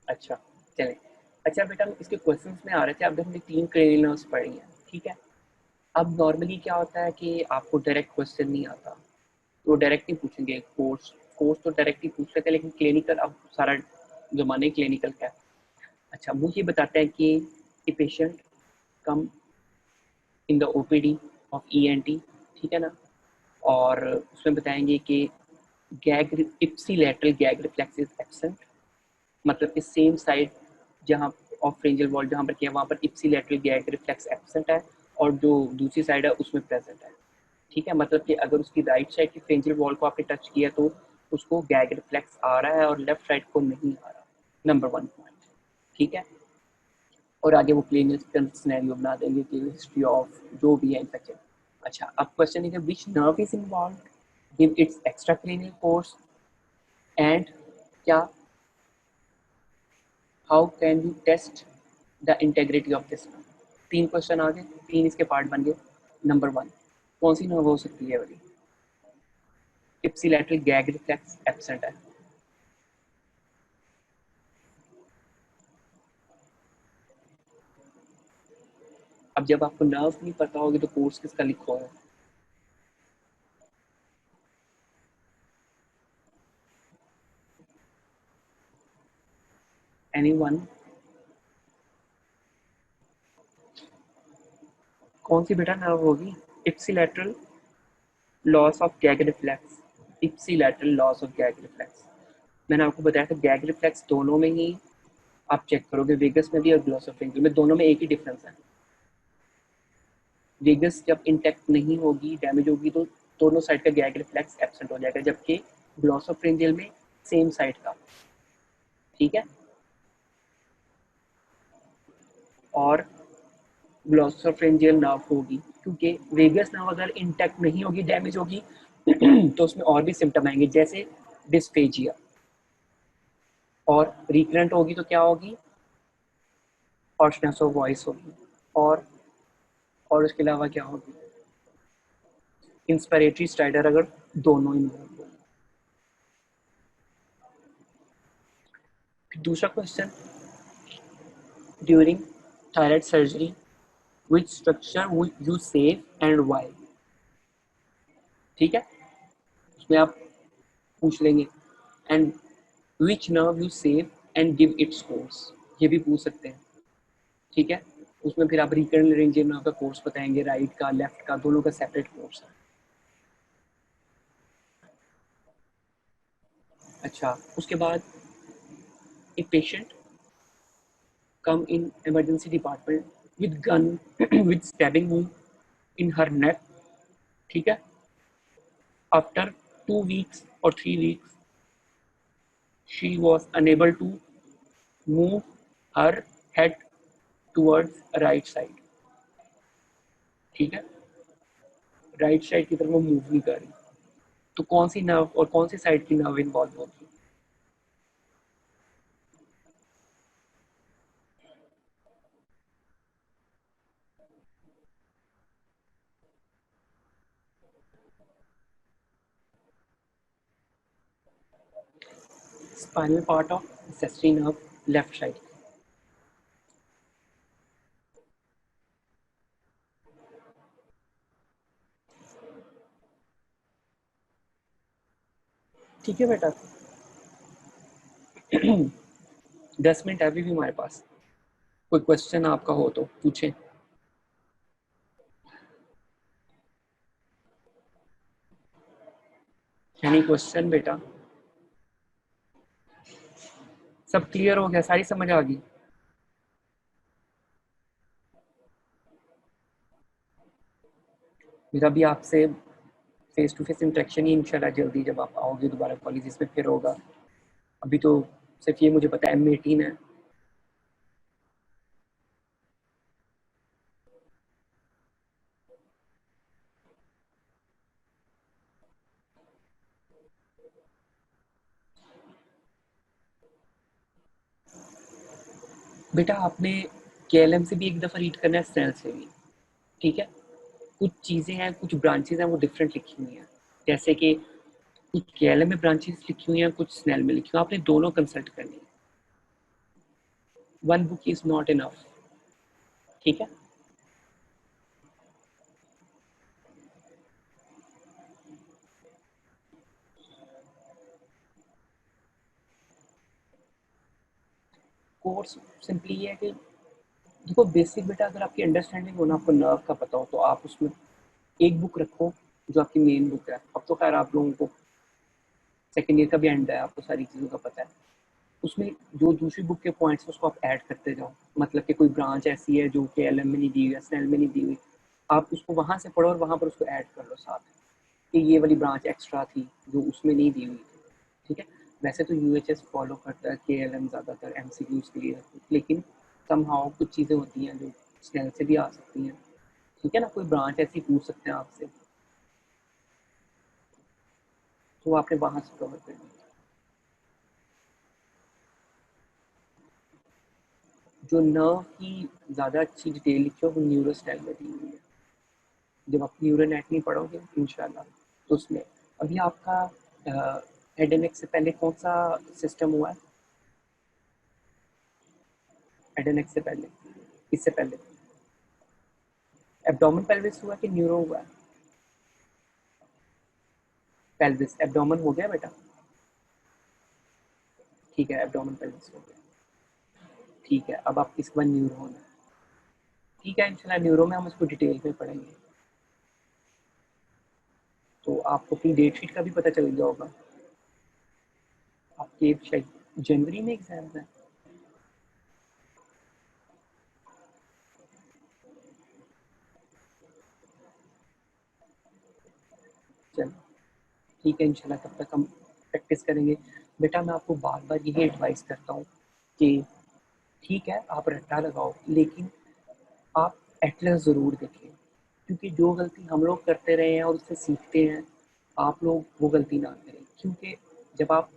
अच्छा चलें. अच्छा बेटा, हम इसके क्वेश्चंस में आ रहे थे. अब हमने 3 क्रेनियल नर्व्स पढ़ी हैं. ठीक है. अब नॉर्मली क्या होता है कि आपको डायरेक्ट क्वेश्चन नहीं आता, तो डायरेक्ट ही पूछेंगे. कोर्स तो डायरेक्ट ही पूछ लेते हैं, लेकिन क्लिनिकल अब सारा जमाने क्लिनिकल का है. अच्छा, वो ये बताता है कि a patient come in the OPD of ENT. ठीक है ना. और उसमें बताएंगे कि gag ipsilateral gag reflex is absent, मतलब कि सेम साइड जहाँ ऑफ फ्रिंजियल वॉल जहाँ पर किया वहाँ पर इप्सिलैटरल गैग रिफ्लेक्स एब्सेंट है, और जो दूसरी साइड है उसमें प्रेजेंट है. ठीक है. मतलब कि अगर उसकी राइट साइड की फ्रिंजियल वॉल को आपने टच किया तो उसको गैग रिफ्लेक्स आ रहा है और लेफ्ट साइड को नहीं आ रहा. Number 1 point. ठीक है. और आगे वो क्लिनिकल सिनेरियो बना देंगे कि हिस्ट्री ऑफ जो भी है इन्फेक्शन. अच्छा, अब क्वेश्चन है which nerve is involve, give its extra clinical course and क्या, how can you test the integrity of this nerve. 3 question आ गए, 3 इसके पार्ट बन गए. नंबर 1 कौन सी नर्व हो सकती है वाली? इप्सिलैटरल गैग रिफ्लेक्स एब्सेंट है. अब जब आपको नर्व नहीं पता होगी तो कोर्स किसका लिखा है? एनीवन? कौन सी बेटा नर्व होगी? Ipsilateral loss of gag reflex, ipsilateral loss of gag reflex. मैंने आपको बताया था गैग रिफ्लेक्स दोनों में ही आप चेक करोगे, वेगस में भी और ग्लोसोफिंगल में, दोनों में एक ही डिफरेंस है। वेगस जब इंटैक्ट नहीं होगी, डैमेज होगी, तो दोनों साइड का गैग रिफ्लेक्स एब्सेंट हो जाएगा, जबकि ग्लोसोफ्रिंजियल में सेम साइड का। ठीक है, और ग्लोसोफ्रिंजियल नर्व होगी, क्योंकि वेगस नर्व अगर इंटैक्ट नहीं होगी, डैमेज होगी तो उसमें और भी सिम्टम आएंगे, जैसे डिस्फेजिया। और रिकरेंट होगी तो क्या होगी? हॉर्शनेस ऑफ वॉइस होगी। और उसके अलावा क्या होगी? इंस्पिरेटरी स्टाइडर, अगर दोनों इन्वॉल्व हो। फिर दूसरा question, during thyroid surgery which structure would you save and why? ठीक है, उसमें आप पूछ लेंगे and which nerve you save and give its course, ये भी पूछ सकते हैं। ठीक है, उसमें फिर आप रिकरेंट लेरेंजियल नर्व का कोर्स बताएंगे, राइट का लेफ्ट का, दोनों का सेपरेट कोर्स है। अच्छा, उसके बाद एक patient come in emergency department with gun with stabbing wound in her neck, ठीक है, after 2 weeks or 3 weeks she was unable to move her head towards right side। ठीक है, राइट साइड की तरफ वो मूव नहीं कर रही, तो कौन सी नर्व और कौन सी साइड की नर्व इन्वॉल्व होगी? स्पाइनल पार्ट ऑफ सेस्ट्री नर्व, लेफ्ट साइड। ठीक है बेटा, 10 मिनट अभी भी हमारे पास, कोई क्वेश्चन आपका हो तो पूछें। एनी क्वेश्चन बेटा? सब क्लियर हो गया, सारी समझ आ गई? मेरा भी आपसे फेस टू फेस इंटरेक्शन ही इंशाल्लाह जल्दी, जब आप आओगे दोबारा कॉलेज में फिर होगा। अभी तो सिर्फ ये मुझे पता है M18 है। बेटा आपने KLM से भी एक दफ़ा रीड करना है, स्नेल से भी। ठीक है, कुछ चीज़ें हैं, कुछ ब्रांचेज हैं वो डिफरेंट लिखी हुई हैं, जैसे कि कुछ KLM में ब्रांचेस लिखी हुई हैं, कुछ स्नेल में लिखी हुई हैं, आपने दोनों कंसल्ट करनी है। One book is not enough. ठीक है, कोर्स सिंपली ये है कि देखो बेसिक बेटा, अगर आपकी अंडरस्टैंडिंग हो ना, आपको नर्व का पता हो, तो आप उसमें एक बुक रखो जो आपकी मेन बुक है। अब तो खैर आप लोगों को सेकेंड ईयर का भी एंड है, आपको सारी चीज़ों का पता है। उसमें जो दूसरी बुक के पॉइंट्स उसको आप ऐड करते जाओ, मतलब कि कोई ब्रांच ऐसी है जो KLM में नहीं दी हुई है, स्नेल में नहीं दी हुई, आप उसको वहाँ से पढ़ो और वहाँ पर उसको ऐड कर लो साथ, कि ये वाली ब्रांच एक्स्ट्रा थी जो उसमें नहीं दी हुई थी। ठीक है, वैसे तो UHS फॉलो करता है KLM ज़्यादातर MCQs के लिए, लेकिन समहाउ कुछ चीज़ें होती हैं जो स्नेल से भी आ सकती हैं। ठीक है ना, कोई ब्रांच ऐसी पूछ सकते हैं आपसे, तो आपने वहाँ से कवर करनी है। जो नर्व की ज़्यादा अच्छी डिटेल लिखी हो वो न्यूरोस्टाइल में दी हुई है, जब आप न्यूरो एनाटॉमी पढ़ोगे इंशाल्लाह, तो उसमें अभी आपका हेड एंड नेक से पहले कौन सा सिस्टम हुआ है? हेड एंड नेक से पहले, इससे पहले एब्डोमेन पेल्विस हुआ कि न्यूरो हुआ? पेल्विस एब्डोमेन हो गया बेटा, ठीक है, एब्डोमेन पेल्विस हो गया, ठीक है। अब आप इसके बाद न्यूरो होना, ठीक है, इंशाल्लाह न्यूरो में हम इसको डिटेल में पढ़ेंगे। तो आपको अपनी डेट शीट का भी पता चल गया होगा, आपके शायद जनवरी में एग्जाम है। चलो ठीक है, इंशाल्लाह तब तक हम प्रैक्टिस करेंगे। बेटा मैं आपको बार बार यही एडवाइस करता हूँ कि ठीक है आप रट्टा लगाओ, लेकिन आप एटलस ज़रूर देखें, क्योंकि जो गलती हम लोग करते रहे हैं और उससे सीखते हैं, आप लोग वो गलती ना करें। क्योंकि जब आप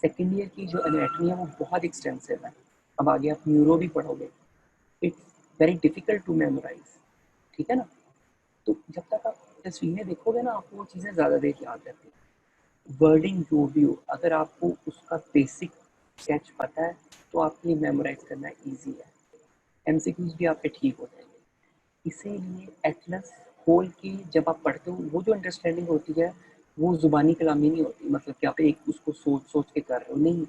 सेकेंड ईयर की जो एनाटॉमी है वो बहुत एक्सटेंसिव है, अब आगे आप न्यूरो भी पढ़ोगे, its very difficult to memorise, ठीक है ना। तो जब तक आप तस्वीरें देखोगे ना, आपको वो चीज़ें ज़्यादा देर याद रहती हैं। वर्डिंग जो भी हो, अगर आपको उसका बेसिक स्केच पता है तो आपके लिए मेमोराइज करना ईजी है, एमसीक्यूज भी आपके ठीक हो जाएंगे। इसीलिए एटलस खोल के जब आप पढ़ते हो, वो जो अंडरस्टैंडिंग होती है वो ज़ुबानी कलामी नहीं होती, मतलब कि आप एक उसको सोच सोच के कर रहे हो, नहीं,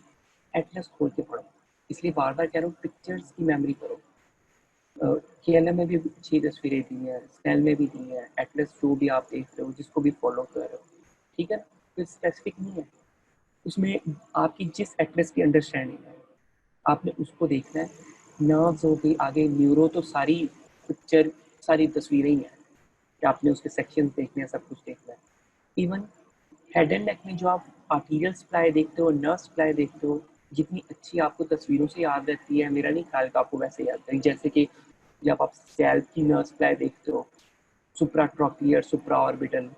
एटलस खोल के पढ़ो। इसलिए बार बार कह रहा हूँ, पिक्चर्स की मेमोरी करो। केएलएम में भी अच्छी तस्वीरें दी हैं, स्नेल में भी दी हैं, एटलस जो भी आप देख रहे हो, जिसको भी फॉलो कर रहे हो, ठीक है ना, कोई स्पेसिफिक नहीं है उसमें। आपकी जिस एटलस की अंडरस्टैंडिंग है आपने उसको देखना है। नर्व्स हो गई, आगे न्यूरो, तो सारी पिक्चर, सारी तस्वीरें ही हैं कि आपने उसके सेक्शंस देखने हैं, सब कुछ देखना है। इवन हेड एंड नेक में जो आप आर्टीरियल सप्लाई देखते हो, नर्व सप्लाई देखते हो, जितनी अच्छी आपको तस्वीरों से याद रहती है, मेरा नहीं ख्याल का आपको वैसे याद रहेगी। जैसे कि जब आप स्कैल्प की नर्व सप्लाई देखते हो, सुप्रा ट्रॉक्लियर, सुप्रा ऑर्बिटल,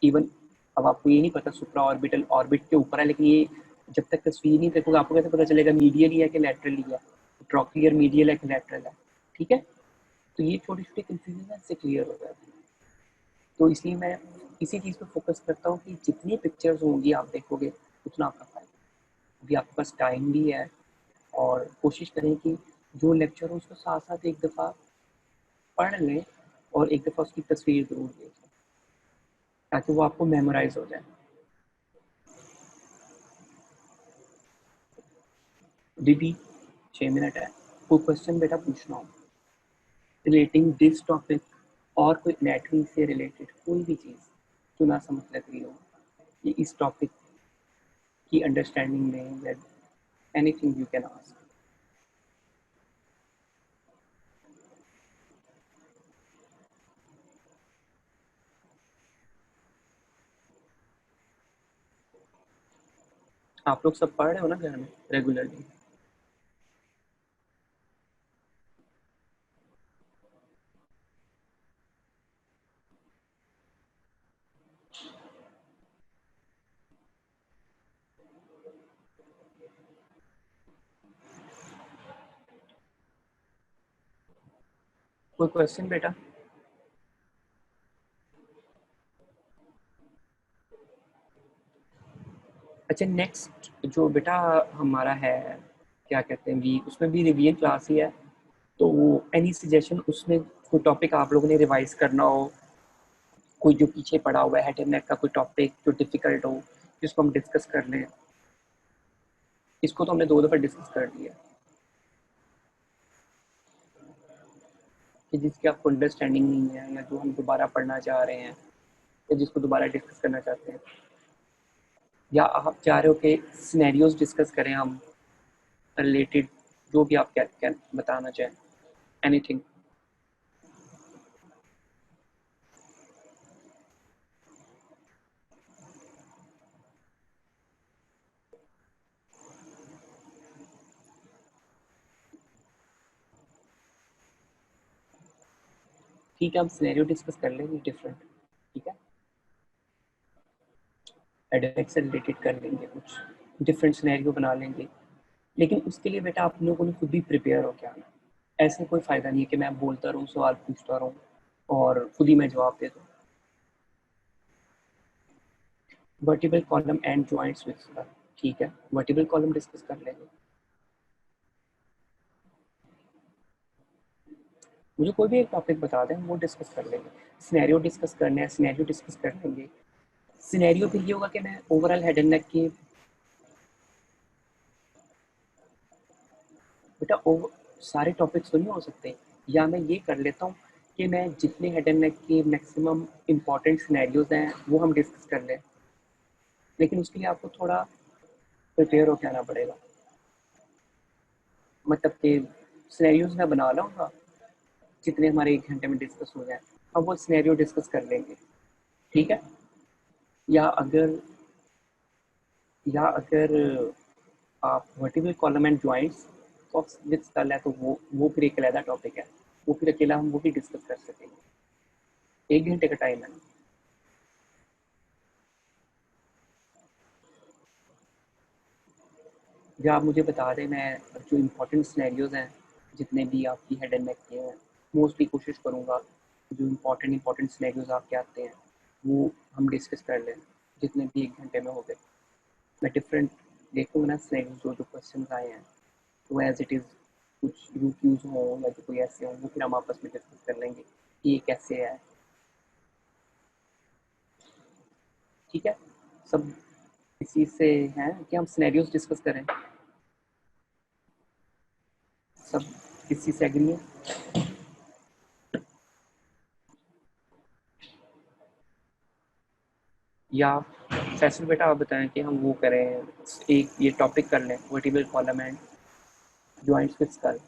इवन अब आपको ये नहीं पता सुप्रा ऑर्बिटल ऑर्बिट के ऊपर है, लेकिन ये जब तक तस्वीर नहीं देखोगे आपको कैसे पता चलेगा मीडियली है कि लैटरली है, ट्रॉक्लियर मीडियल है कि लैटरल है, ठीक है। तो ये छोटी छोटी कंफ्यूजन है, इससे क्लियर हो जाती है। तो इसलिए मैं इसी चीज़ पे फोकस करता हूँ कि जितनी पिक्चर्स होंगी आप देखोगे उतना आपका फायदा। अभी आपके पास टाइम भी है, और कोशिश करें कि जो लेक्चर हो उसको साथ साथ एक दफ़ा पढ़ लें और एक दफ़ा उसकी तस्वीर ज़रूर देखें, ताकि वो आपको मेमोराइज हो जाए। दीदी 6 मिनट है, कोई क्वेश्चन बेटा पूछना हो रिलेटिंग दिस टॉपिक, और कोई एनाटॉमी से रिलेटेड कोई भी चीज़ जो ना समझ लग रही हो, ये इस टॉपिक की अंडरस्टैंडिंग में, या एनीथिंग यू कैन आस्क। आप लोग सब पढ़ रहे हो ना घर में रेगुलरली? कोई क्वेश्चन बेटा? अच्छा, नेक्स्ट जो बेटा हमारा है, क्या कहते हैं, वीक, उसमें भी रिवीजन क्लास ही है। तो एनी सजेशन, उसमें कोई टॉपिक आप लोगों ने रिवाइज करना हो, कोई जो पीछे पड़ा हुआ है हेड एंड नेक का कोई टॉपिक जो डिफिकल्ट हो, जिसको हम डिस्कस कर लें। इसको तो हमने 2 दफ़ा डिस्कस कर लिया, कि जिसकी आपको अंडरस्टैंडिंग नहीं है, या जो हम दोबारा पढ़ना चाह रहे हैं, या जिसको दोबारा डिस्कस करना चाहते हैं, या आप चाह रहे हो कि सिनेरियोज डिस्कस करें हम रिलेटेड, जो भी आप क्या बताना चाहें, एनीथिंग। ठीक है, हम सिनेरियो डिस्कस कर लेंगे डिफरेंट, ठीक है, एडेमिक से रिलेटेड कर लेंगे, कुछ डिफरेंट सिनेरियो बना लेंगे। लेकिन उसके लिए बेटा आप लोगों ने खुद भी प्रिपेयर हो के आना। ऐसे कोई फ़ायदा नहीं है कि मैं बोलता रहूँ, सवाल पूछता रहूँ और खुद ही मैं जवाब दे दूँ। Vertebral column and joints with, ठीक है, वर्टिबल कॉलम डिस्कस कर लेंगे। मुझे कोई भी एक टॉपिक बता दें, वो डिस्कस कर लेंगे। सिनेरियो डिस्कस करना है, सिनेरियो डिस्कस कर लेंगे। सिनेरियो फिर ये होगा कि मैं ओवरऑल हेड एंड नेक की बेटा सारे टॉपिक्स तो नहीं हो सकते, या मैं ये कर लेता हूँ कि मैं जितने हेड एंड नेक के मैक्सिमम इंपॉर्टेंट सिनेरियोज हैं वो हम डिस्कस कर लें, लेकिन उसके लिए आपको थोड़ा प्रिपेयर होकर आना पड़ेगा। मतलब कि सिनेरियोज मैं बना लाऊंगा जितने हमारे 1 घंटे में डिस्कस हो जाए, हम वो सिनेरियो डिस्कस कर लेंगे, ठीक है। या अगर या अगर आप vertical column and joints box with skull है तो वो फिर एक अलग टॉपिक है, वो फिर अकेला हम वो भी डिस्कस कर सकेंगे। 1 घंटे का टाइम है। जो आप मुझे बता दें, मैं जो इम्पोर्टेंट सिनेरियोज हैं जितने भी आपकी हेड एंड नेक के हैं, मोस्टली कोशिश करूँगा जो इम्पोर्टेंट सिनेरियोज आपके आते हैं वो हम डिस्कस कर लें जितने भी 1 घंटे में हो गए। मैं डिफरेंट देखूँगा ना सिनेरियोज, जो जो क्वेश्चन आए हैं तो एज इट इज़ कुछ यूज हों या जो कोई ऐसे हों, वो फिर हम आपस में डिस्कस कर लेंगे कि ये कैसे है, ठीक है। सब इसी से हैं कि हम सिनेरियोज डिस्कस करें, सब इसी से एग्री है। या फैसल बेटा आप बताएं कि हम वो करें, एक ये टॉपिक कर लें vertical column and joints with skull.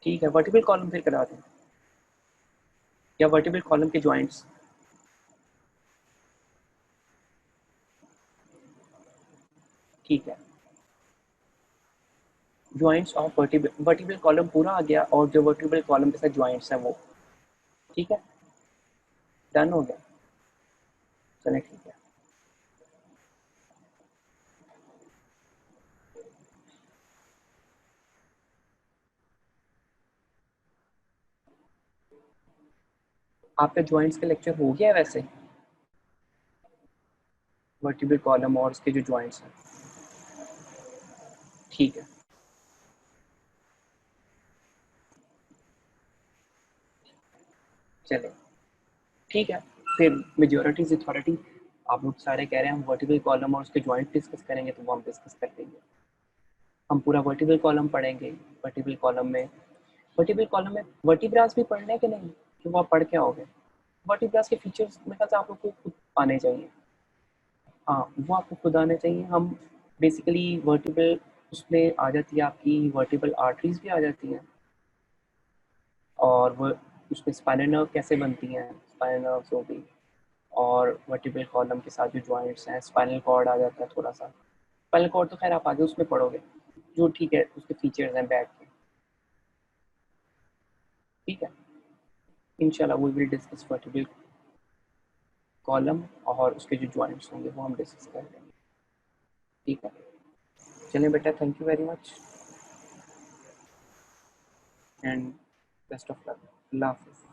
ठीक है, वर्टिकल कॉलम फिर करा दें, या वर्टिकल कॉलम के जॉइंट्स। ठीक है, जॉइंट्स ऑफ वर्टिकल कॉलम पूरा आ गया, और जो वर्टिकल कॉलम के साथ जॉइंट्स हैं वो, ठीक है, डन हो गया। चलें ठीक है। आपका जॉइंट्स का लेक्चर हो गया है वैसे, वर्टिकल कॉलम और उसके जो जॉइंट्स हैं, ठीक है। चले ठीक है, फिर मेजोरिटी अथॉरिटी, आप लोग सारे कह रहे हैं हम वर्टिकल कॉलम और उसके जॉइंट डिस्कस करेंगे, तो वो हम डिस्कस कर लेंगे। हम पूरा वर्टिकल कॉलम पढ़ेंगे। वर्टिकल कॉलम में वर्टिब्रास भी पढ़ने के नहीं, कि वो आप पढ़ के आओगे। वर्टिब्रास के फीचर्स मेरे ख्याल से आप लोग को खुद आने चाहिए। हाँ, वो आपको खुद आने चाहिए। हम बेसिकली वर्टिबल उसमें आ जाती है, आपकी वर्टिबल आर्टरीज भी आ जाती हैं, और वो उसमें स्पाइनल नर्व कैसे बनती हैं, स्पाइनल नर्व्स हो गई, और वर्टिबल कॉलम के साथ जो जॉइंट्स हैं, स्पाइनल कॉर्ड आ जाता है थोड़ा सा। स्पाइनल कॉर्ड तो खैर आप आगे उसमें पढ़ोगे, जो ठीक है उसके फीचर्स हैं बैक के, ठीक है। इंशाल्लाह we will discuss vertebral column और उसके जो जॉइंट्स होंगे वो हम डिस्कस कर लेंगे, ठीक है। चलें बेटा, thank you very much and best of luck. Allah हाफिज़।